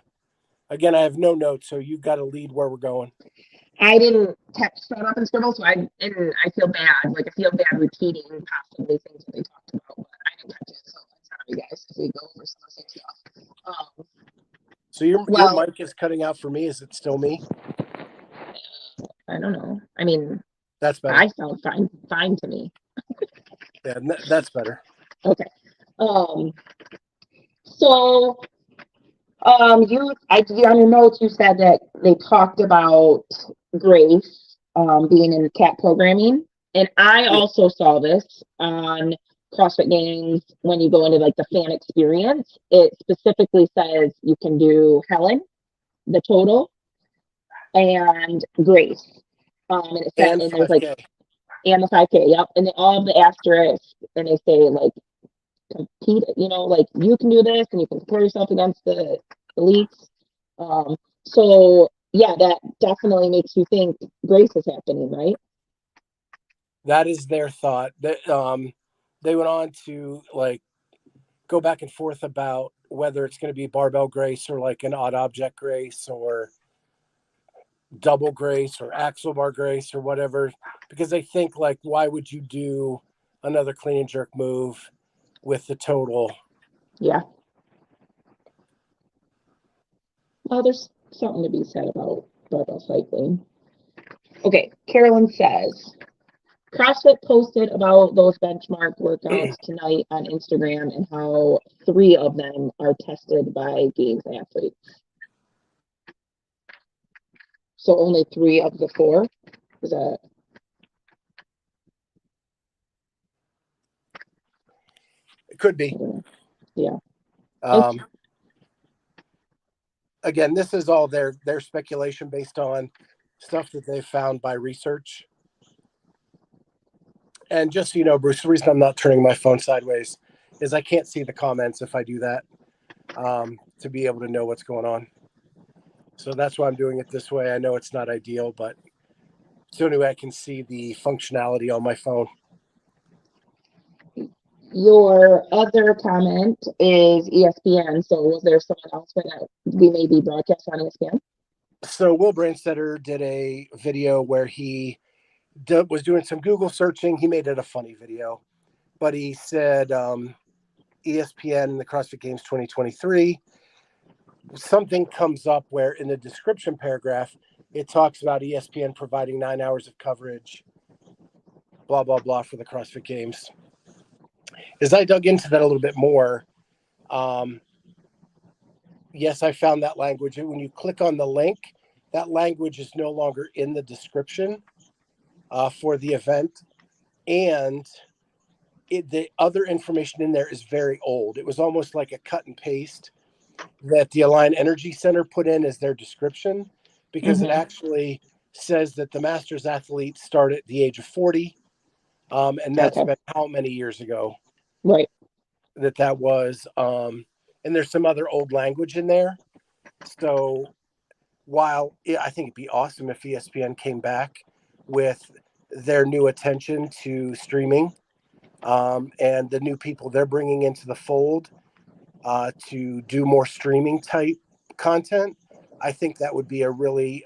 again, I have no notes, so you got to lead where we're going. I didn't Shut Up and Scribble, so I feel bad. Like I feel bad repeating possibly things that they talked about, but I didn't catch it, so I'm sorry, guys, if we go over some of the same stuff. So your mic is cutting out for me. Is it still me? I don't know. I mean, that's better. I sound fine to me. Yeah, that's better. Okay. So, on your notes, you said that they talked about Grace being in cat programming, and I also saw this on CrossFit Games. When you go into like the fan experience, it specifically says you can do Helen, the total, and Grace. And it said, and there's like, and the 5K, yep, and then all of the asterisks, and they say like compete, like you can do this, and you can compare yourself against the elites. So yeah, that definitely makes you think Grace is happening, right? That is their thought. That they went on to like go back and forth about whether it's going to be barbell Grace or like an odd object Grace or double Grace or axle bar Grace or whatever, because they think like, why would you do another clean and jerk move with the total? Yeah. Well, there's something to be said about barbell cycling. Okay, Carolyn says, CrossFit posted about those benchmark workouts tonight on Instagram and how 3 of them are tested by Games athletes. So only 3 of the 4? Is that? It could be. Yeah. Again, this is all their speculation based on stuff that they found by research. And just so you know, Bruce, the reason I'm not turning my phone sideways is I can't see the comments if I do that, to be able to know what's going on. So that's why I'm doing it this way. I know it's not ideal, but it's the only way I can see the functionality on my phone. Your other comment is ESPN. So was there someone else that we may be broadcast on ESPN? So Will Brandstetter did a video where he was doing some Google searching. He made it a funny video, but he said ESPN, the CrossFit Games 2023, something comes up where in the description paragraph, it talks about ESPN providing 9 hours of coverage, blah, blah, blah, for the CrossFit Games. As I dug into that a little bit more, yes, I found that language. And when you click on the link, that language is no longer in the description. for the event, and the other information in there is very old. It was almost like a cut and paste that the Align Energy Center put in as their description, because it actually says that the Masters athletes start at the age of 40. And that's been how many years ago? Right. That was. And there's some other old language in there. So while I think it'd be awesome if ESPN came back with their new attention to streaming, and the new people they're bringing into the fold to do more streaming type content, I think that would be a really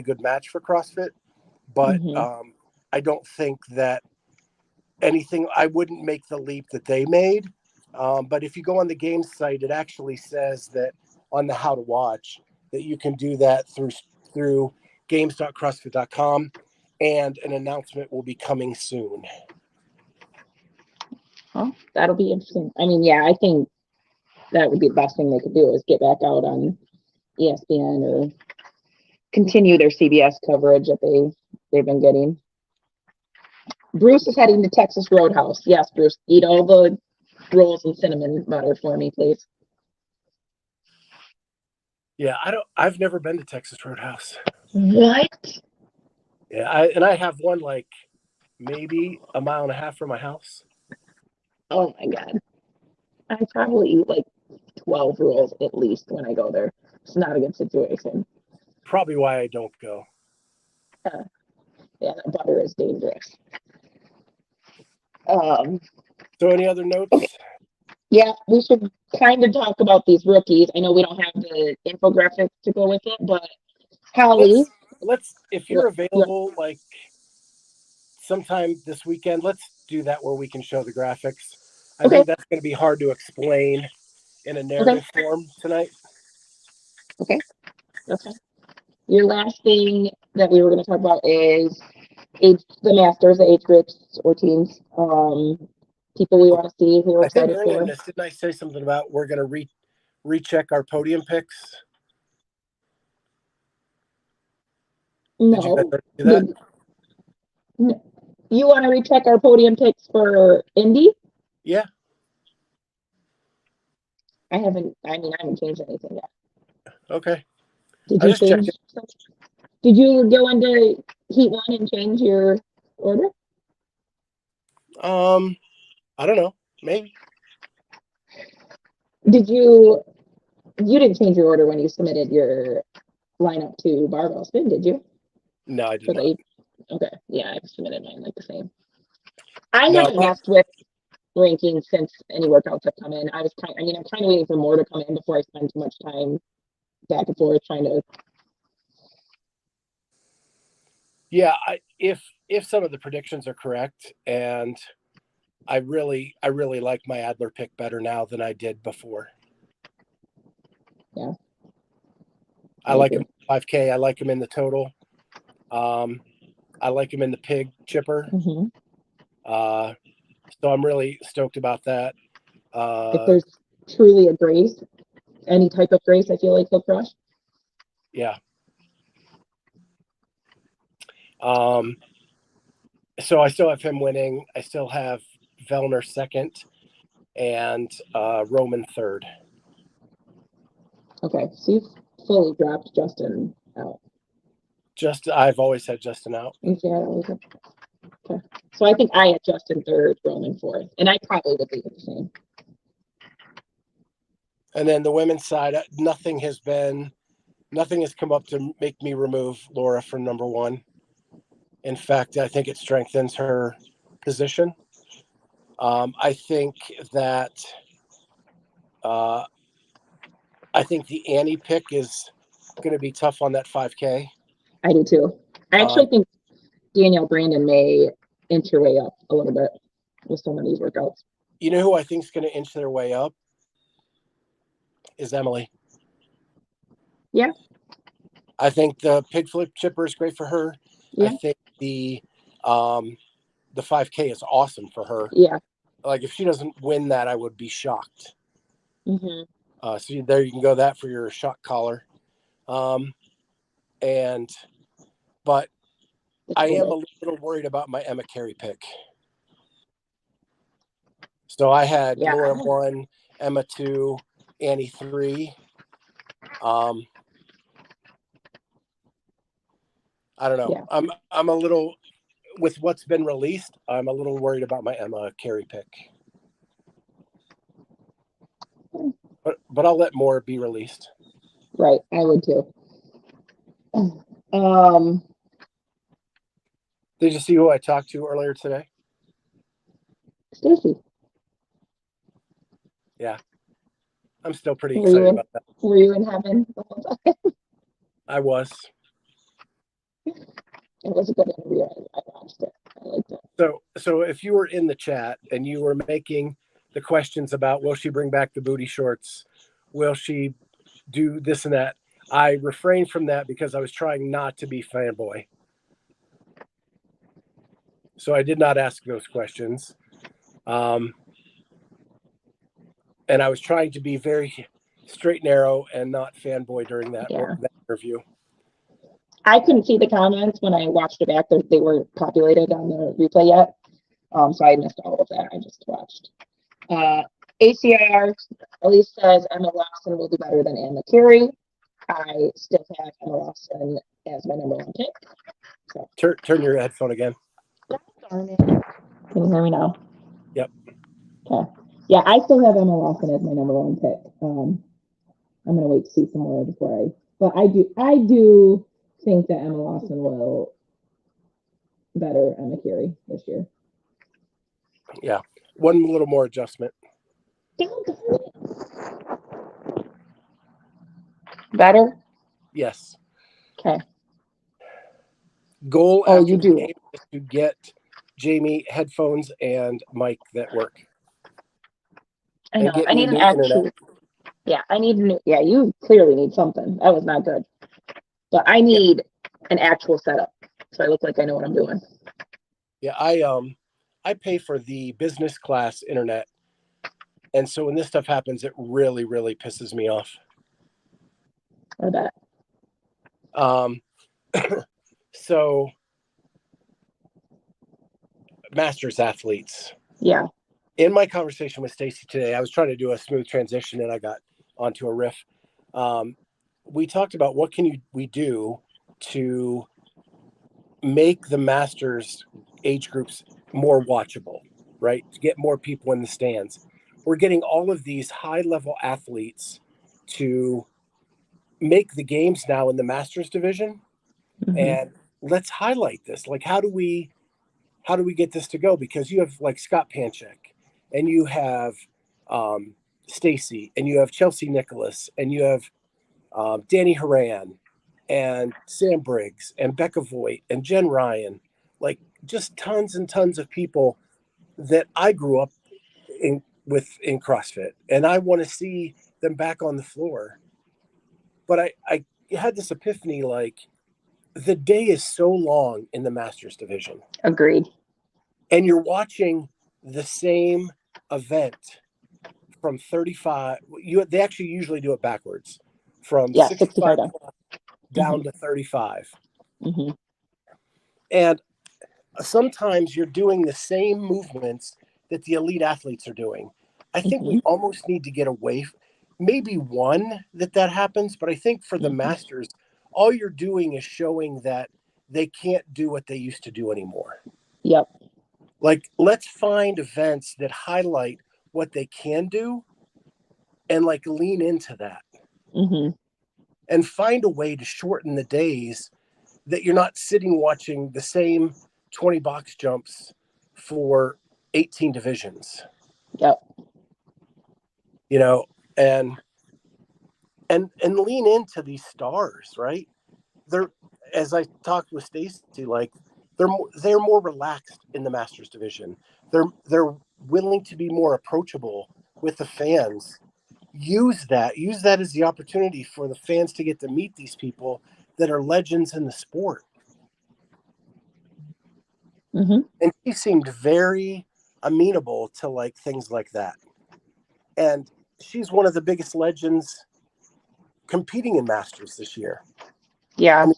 good match for CrossFit. But I don't think that I wouldn't make the leap that they made. But if you go on the Games site, it actually says that on the how to watch that you can do that through games.crossfit.com, and an announcement will be coming soon. Oh, that'll be interesting. I mean, yeah, I think that would be the best thing they could do is get back out on ESPN or continue their CBS coverage that they've been getting. Bruce is heading to Texas Roadhouse. Yes, Bruce, eat all the rolls and cinnamon butter for me, please. Yeah, I've never been to Texas Roadhouse. What? Yeah, I have one like maybe a mile and a half from my house. Oh my God. I probably eat like 12 rolls at least when I go there. It's not a good situation. Probably why I don't go. Yeah, that butter is dangerous. So any other notes? Okay. Yeah, we should kind of talk about these rookies. I know we don't have the infographic to go with it, but Hallie. Let's if you're available, like sometime this weekend, let's do that where we can show the graphics. I think that's going to be hard to explain in a narrative form tonight. Okay. Your last thing that we were going to talk about is the masters, the age groups or teams. People we want to see who are excited for. Didn't I say something about we're going to recheck our podium picks? No. Did you guys do that? No. You want to recheck our podium picks for Indy? Yeah. I haven't changed anything yet. Okay. Did you change? Did you go into Heat 1 and change your order? I don't know. Maybe. You didn't change your order when you submitted your lineup to Barbell Spin, did you? No, I did not. Okay. Yeah, I've submitted mine like the same. I haven't messed with rankings since any workouts have come in. I'm kind of waiting for more to come in before I spend too much time back and forth trying to. Yeah, if some of the predictions are correct, and I really like my Adler pick better now than I did before. Yeah. I like him 5K. I like him in the total. I like him in the pig chipper. So I'm really stoked about that. If there's truly a grace, any type of grace, I feel like he'll crush. Yeah. So I still have him winning. I still have Vellner second and Roman third. Okay, so you've fully dropped Justin out. I've always had Justin out. Okay. So I think I had Justin third, Roman fourth, and I probably would leave it the same. And then the women's side, nothing has come up to make me remove Laura from number one. In fact, I think it strengthens her position. I think that the Annie pick is going to be tough on that 5K. I do too. I actually think Danielle Brandon may inch her way up a little bit with some of these workouts. You know who I think is going to inch their way up? Is Emily. Yeah. I think the pig flip chipper is great for her. Yeah. I think the 5K is awesome for her. Yeah. Like if she doesn't win that, I would be shocked. Mm-hmm. So there you can go that for your shock collar. But I am a little worried about my Emma Carey pick. So I had Laura 1, Emma 2, Annie 3. I don't know. Yeah. I'm a little, with what's been released, I'm a little worried about my Emma Carey pick. But I'll let more be released. Right, I would too. Did you see who I talked to earlier today? Stacie. Yeah. I'm still pretty excited about that. Were you in heaven the whole time? I was. It was a good interview. I watched it. I liked it. So if you were in the chat and you were making the questions about, will she bring back the booty shorts? Will she do this and that? I refrained from that because I was trying not to be fanboy. So I did not ask those questions. And I was trying to be very straight and narrow and not fanboy during that interview. I couldn't see the comments when I watched it back. They weren't populated on the replay yet. So I missed all of that. I just watched. ACR, Elise says Emma Lawson will do better than Emma Carey. I still have Emma Lawson as my number 1 pick. So. Turn your headphone again. Can you hear me now? Yep. Okay. Yeah, I still have Emma Lawson as my number 1 pick. I'm gonna wait to see some more before but I do think that Emma Lawson will better Emma Carey this year. Yeah. One little more adjustment. Better? Yes. Okay. Goal after you do game is to get Jamie headphones and mic that work. I know. I need an actual. Yeah, I need new. Yeah, you clearly need something. That was not good. But I need an actual setup, so I look like I know what I'm doing. Yeah, I pay for the business class internet, and so when this stuff happens, it really, really pisses me off. I bet. So masters athletes. Yeah. In my conversation with Stacie today, I was trying to do a smooth transition and I got onto a riff. We talked about what we do to make the masters age groups more watchable, right? To get more people in the stands. We're getting all of these high level athletes to make the games now in the masters division. Mm-hmm. And let's highlight this. Like, how do we get this to go? Because you have like Scott Panchik and you have Stacie and you have Chelsea Nicholas and you have Danny Horan and Sam Briggs and Becca Voigt and Jenn Ryan, like just tons and tons of people that I grew up in CrossFit, and I want to see them back on the floor. But I had this epiphany, like the day is so long in the masters division. Agreed. And you're watching the same event from 35. They actually usually do it backwards. From 65 down to 35. Mm-hmm. And sometimes you're doing the same movements that the elite athletes are doing. I think we almost need to get away. Maybe one that happens, but I think for the masters, all you're doing is showing that they can't do what they used to do anymore. Yep. Like, let's find events that highlight what they can do and like lean into that. Mm-hmm. And find a way to shorten the days that you're not sitting watching the same 20 box jumps for 18 divisions. Yep. You know, and lean into these stars, right? They're, as I talked with Stacie, like they're more relaxed in the masters division. They're willing to be more approachable with the fans. Use that as the opportunity for the fans to get to meet these people that are legends in the sport. Mm-hmm. And she seemed very amenable to like things like that. And she's one of the biggest legends competing in masters this year. Yeah. I mean,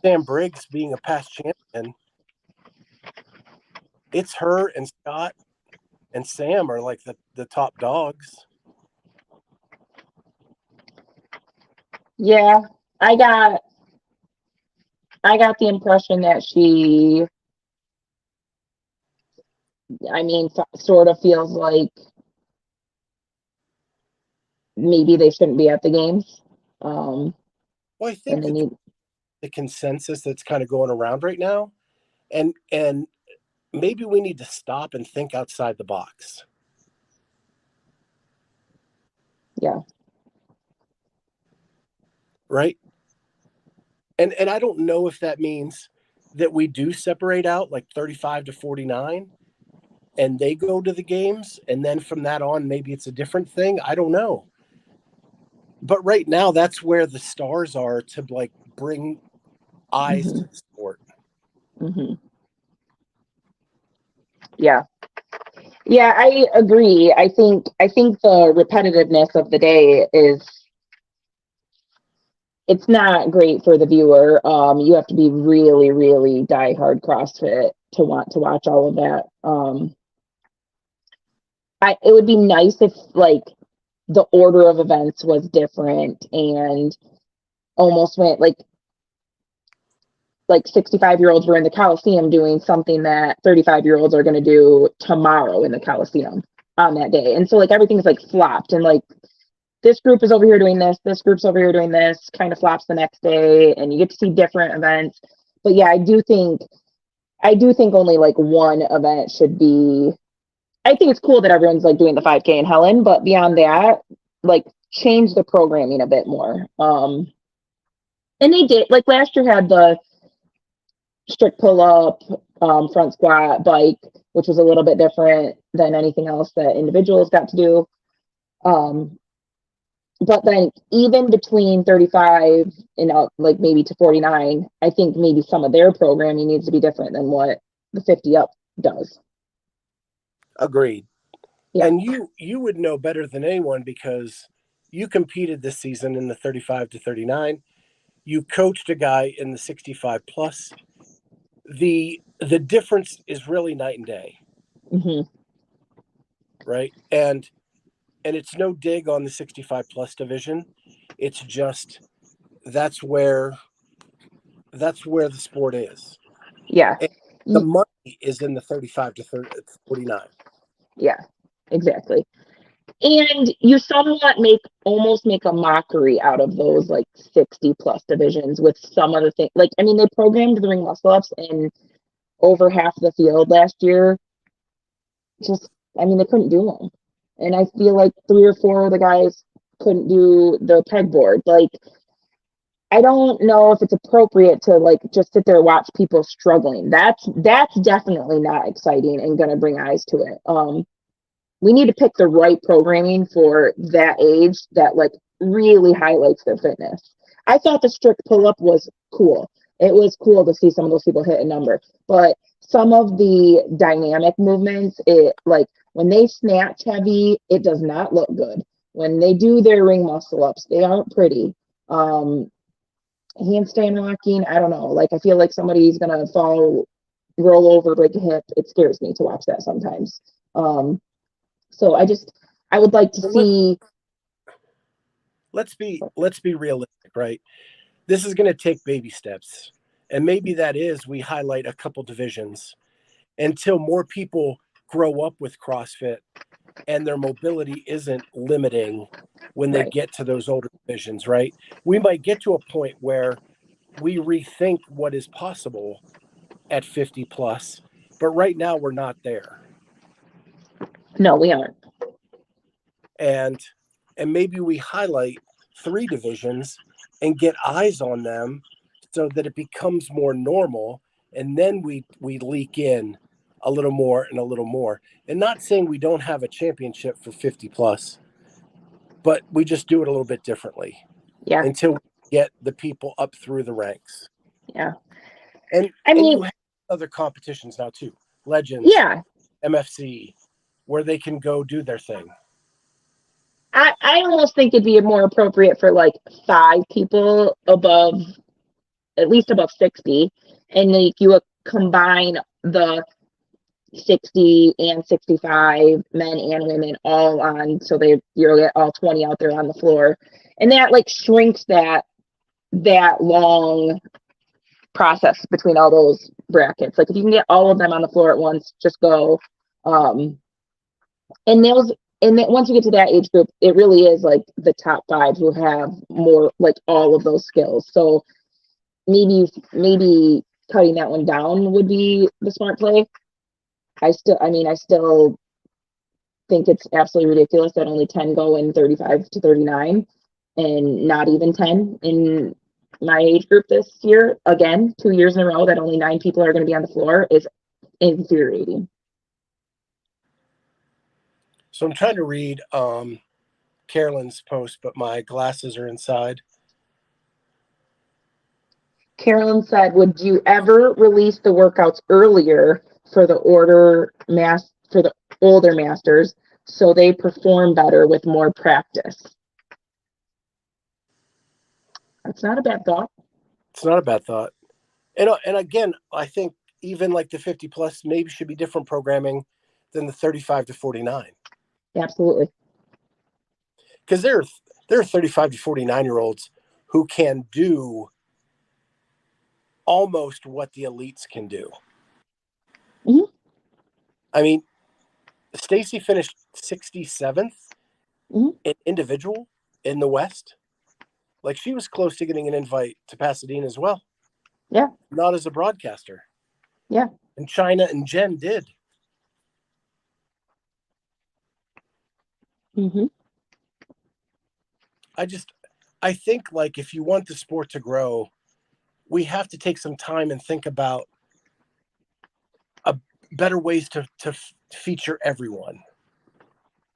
Sam Briggs being a past champion, it's her and Scott and Sam are like the top dogs. Yeah, I got the impression that she, I mean, sort of feels like maybe they shouldn't be at the games. Well, I And think they need, the consensus that's kind of going around right now, and maybe we need to stop and think outside the box. yeah. Right. And I don't know if that means that we do separate out like 35 to 49 and they go to the games, and then from that on maybe it's a different thing. I don't know. But right now that's where the stars are to like bring eyes to the sport. Mm-hmm. Yeah. Yeah, I agree. I think the repetitiveness of the day it's not great for the viewer. You have to be really, really diehard CrossFit to want to watch all of that. It would be nice if like the order of events was different and almost went like 65-year-olds were in the Coliseum doing something that 35-year-olds are going to do tomorrow in the Coliseum on that day. And so like everything's like flopped, and like this group is over here doing this group's over here doing this, kind of flops the next day, and you get to see different events. But yeah, I do think only like one event should be. I think it's cool that everyone's like doing the 5K in Helen, but beyond that, like change the programming a bit more. And they did, like last year had the strict pull up, front squat, bike, which was a little bit different than anything else that individuals got to do. But then even between 35 and up, like maybe to 49, I think maybe some of their programming needs to be different than what the 50 up does. Agreed. Yeah. And you would know better than anyone because you competed this season in the 35 to 39. You coached a guy in the 65 plus. The difference is really night and day. Mm-hmm. Right. And it's no dig on the 65 plus division. It's just that's where the sport is. Yeah. And the money is in the 35 to 49. Yeah, exactly. And you somewhat almost make a mockery out of those like 60 plus divisions with some of the things. Like, I mean, they programmed the ring muscle ups in over half the field last year. I mean, they couldn't do them. And I feel like 3 or 4 of the guys couldn't do the pegboard. Like, I don't know if it's appropriate to like just sit there and watch people struggling. That's definitely not exciting and going to bring eyes to it. We need to pick the right programming for that age that like really highlights their fitness. I thought the strict pull-up was cool. It was cool to see some of those people hit a number, but some of the dynamic movements, it like when they snatch heavy, it does not look good. When they do their ring muscle ups, they aren't pretty. Handstand walking, I don't know. Like I feel like somebody's gonna fall, roll over, break a hip. It scares me to watch that sometimes. So I would like to see. Let's be realistic, right? This is going to take baby steps. And maybe that is we highlight a couple divisions until more people grow up with CrossFit and their mobility isn't limiting when they get to those older divisions, right? We might get to a point where we rethink what is possible at 50 plus, but right now we're not there. No, we aren't. And maybe we highlight 3 divisions and get eyes on them so that it becomes more normal, and then we leak in a little more and a little more. And not saying we don't have a championship for 50 plus, but we just do it a little bit differently. Yeah. Until we get the people up through the ranks. Yeah. And I mean, you have other competitions now too. Legends. Yeah. MFC, where they can go do their thing. I almost think it'd be more appropriate for like 5 people above at least above 60, and like you combine the 60 and 65 men and women all on, so you're get all 20 out there on the floor, and that like shrinks that long process between all those brackets. Like if you can get all of them on the floor at once, just go. And then once you get to that age group, it really is like the top 5 who have more, like all of those skills. So maybe cutting that one down would be the smart play. I still think it's absolutely ridiculous that only 10 go in 35 to 39 and not even 10 in my age group this year. Again, 2 years in a row that only 9 people are going to be on the floor is infuriating. So I'm trying to read Carolyn's post, but my glasses are inside. Carolyn said, would you ever release the workouts earlier for the older masters so they perform better with more practice? That's not a bad thought. It's not a bad thought. And again, I think even like the 50 plus maybe should be different programming than the 35 to 49. Absolutely. Because there are 35 to 49-year-olds who can do almost what the elites can do. Mm-hmm. I mean, Stacie finished 67th Mm-hmm. in individual in the West. Like she was close to getting an invite to Pasadena as well. Yeah. Not as a broadcaster. Yeah. And China and Jenn did. Mm-hmm. I think like if you want the sport to grow, we have to take some time and think about better ways to feature everyone.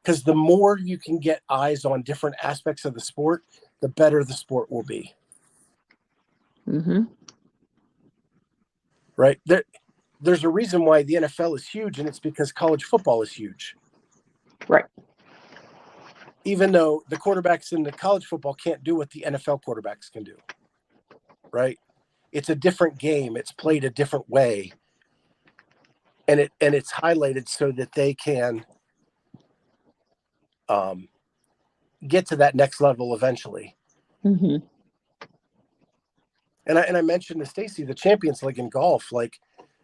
Because the more you can get eyes on different aspects of the sport, the better the sport will be. Mm-hmm. Right? There's a reason why the NFL is huge, and it's because college football is huge. Right. Even though the quarterbacks in the college football can't do what the NFL quarterbacks can do. Right? It's a different game. It's played a different way. And it's highlighted so that they can get to that next level eventually. Mm-hmm. And I mentioned to Stacie the Champions League in golf, like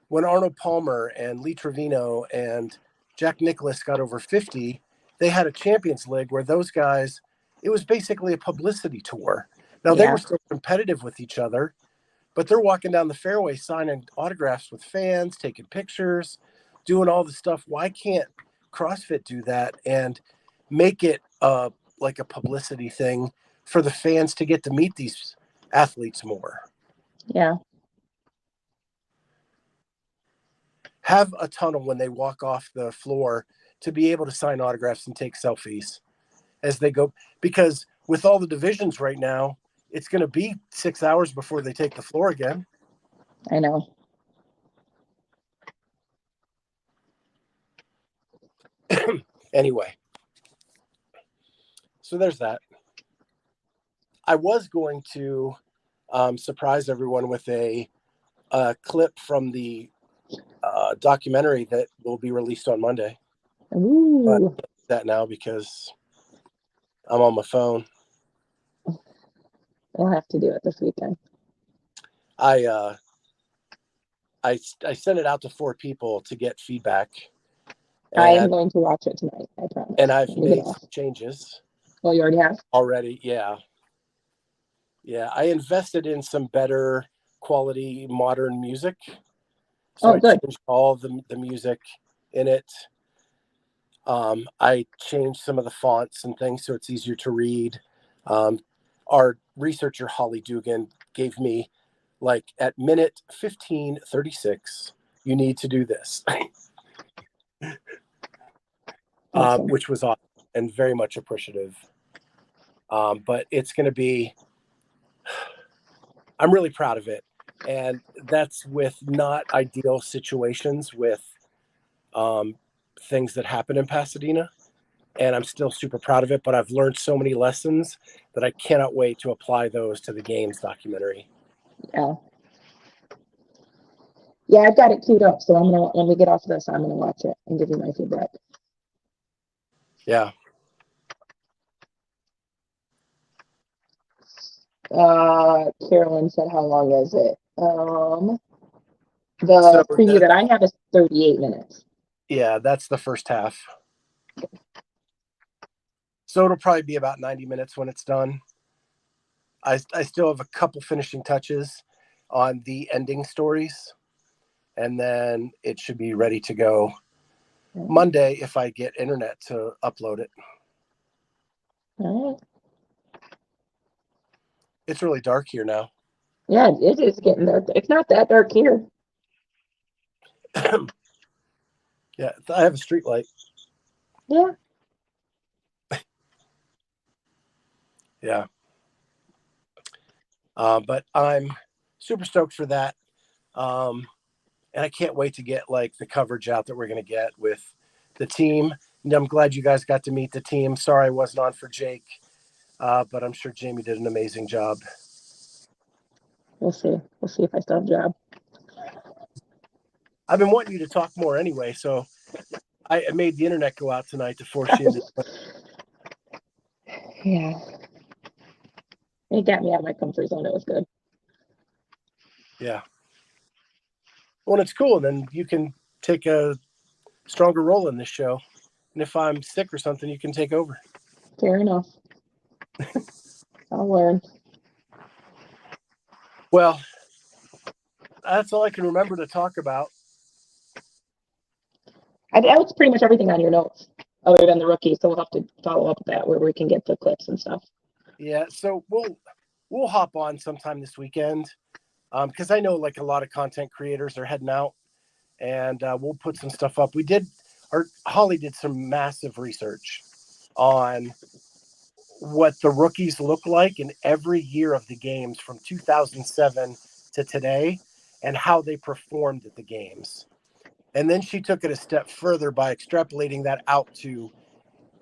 when Arnold Palmer and Lee Trevino and Jack Nicklaus got over 50, they had a Champions League where those guys, it was basically a publicity tour. Now they were still competitive with each other, but they're walking down the fairway signing autographs with fans, taking pictures, doing all the stuff. Why can't CrossFit do that and make it like a publicity thing for the fans to get to meet these athletes more? Yeah. Have a tunnel when they walk off the floor to be able to sign autographs and take selfies as they go. Because with all the divisions right now, it's going to be 6 hours before they take the floor again. I know. Anyway, so there's that. I was going to surprise everyone with a clip from the documentary that will be released on Monday. Ooh. But I can't do that now because I'm on my phone. We'll have to do it this weekend. I sent it out to 4 people to get feedback. I am going to watch it tonight, I promise. And I've made some changes. Oh, you already have? Already, yeah. Yeah, I invested in some better quality modern music. So I changed all the music in it. I changed some of the fonts and things so it's easier to read. Our researcher, Holly Dugan, gave me, like, at minute 15:36, you need to do this. Which was awesome and very much appreciative. But it's going to be, I'm really proud of it. And that's with not ideal situations with things that happen in Pasadena. And I'm still super proud of it, but I've learned so many lessons that I cannot wait to apply those to the Games documentary. Yeah. Yeah, I've got it queued up, so when we get off this, I'm gonna watch it and give you my feedback. Yeah. Carolyn said, how long is it? The So preview that I have is 38 minutes. yeah, that's the first half. So it'll probably be about 90 minutes when it's done. I still have a couple finishing touches on the ending stories, and then it should be ready to go Monday if I get internet to upload it. All right. It's really dark here now. Yeah, it is getting dark. It's not that dark here. Yeah, I have a street light. Yeah. Yeah. But I'm super stoked for that. And I can't wait to get like the coverage out that we're going to get with the team. And I'm glad you guys got to meet the team. Sorry I wasn't on for Jake, but I'm sure Jamie did an amazing job. We'll see. We'll see if I still have a job. I've been wanting you to talk more anyway, so I made the internet go out tonight to force you into Yeah. It got me out of my comfort zone. It was good. Yeah. Well, it's cool. Then you can take a stronger role in this show. And if I'm sick or something, you can take over. Fair enough. I'll learn. Well, that's all I can remember to talk about. That was pretty much everything on your notes, other than the rookie. So we'll have to follow up with that where we can get the clips and stuff. Yeah, so we'll hop on sometime this weekend because I know like a lot of content creators are heading out, and we'll put some stuff up. Holly did some massive research on what the rookies look like in every year of the games from 2007 to today and how they performed at the games. And then she took it a step further by extrapolating that out to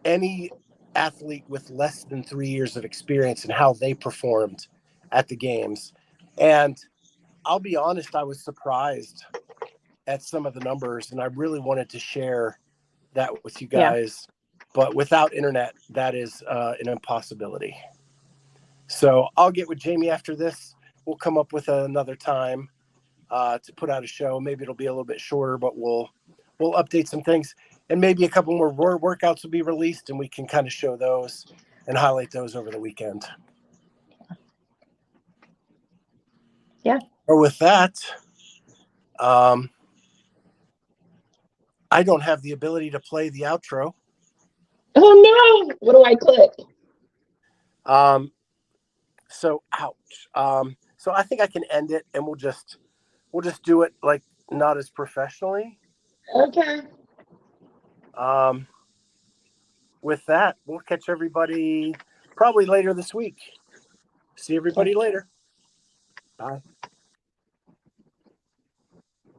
any athlete with less than 3 years of experience and how they performed at the games. And I'll be honest, I was surprised at some of the numbers, and I really wanted to share that with you guys. But without internet, that is an impossibility. So I'll get with Jamie after this. We'll come up with another time to put out a show. Maybe it'll be a little bit shorter, but we'll update some things, and maybe a couple more workouts will be released, and we can kind of show those and highlight those over the weekend. Yeah. Or with that, I don't have the ability to play the outro. Oh no! What do I click? So ouch. So I think I can end it, and we'll just do it like not as professionally. Okay. With that, we'll catch everybody probably later this week. See everybody later. Bye.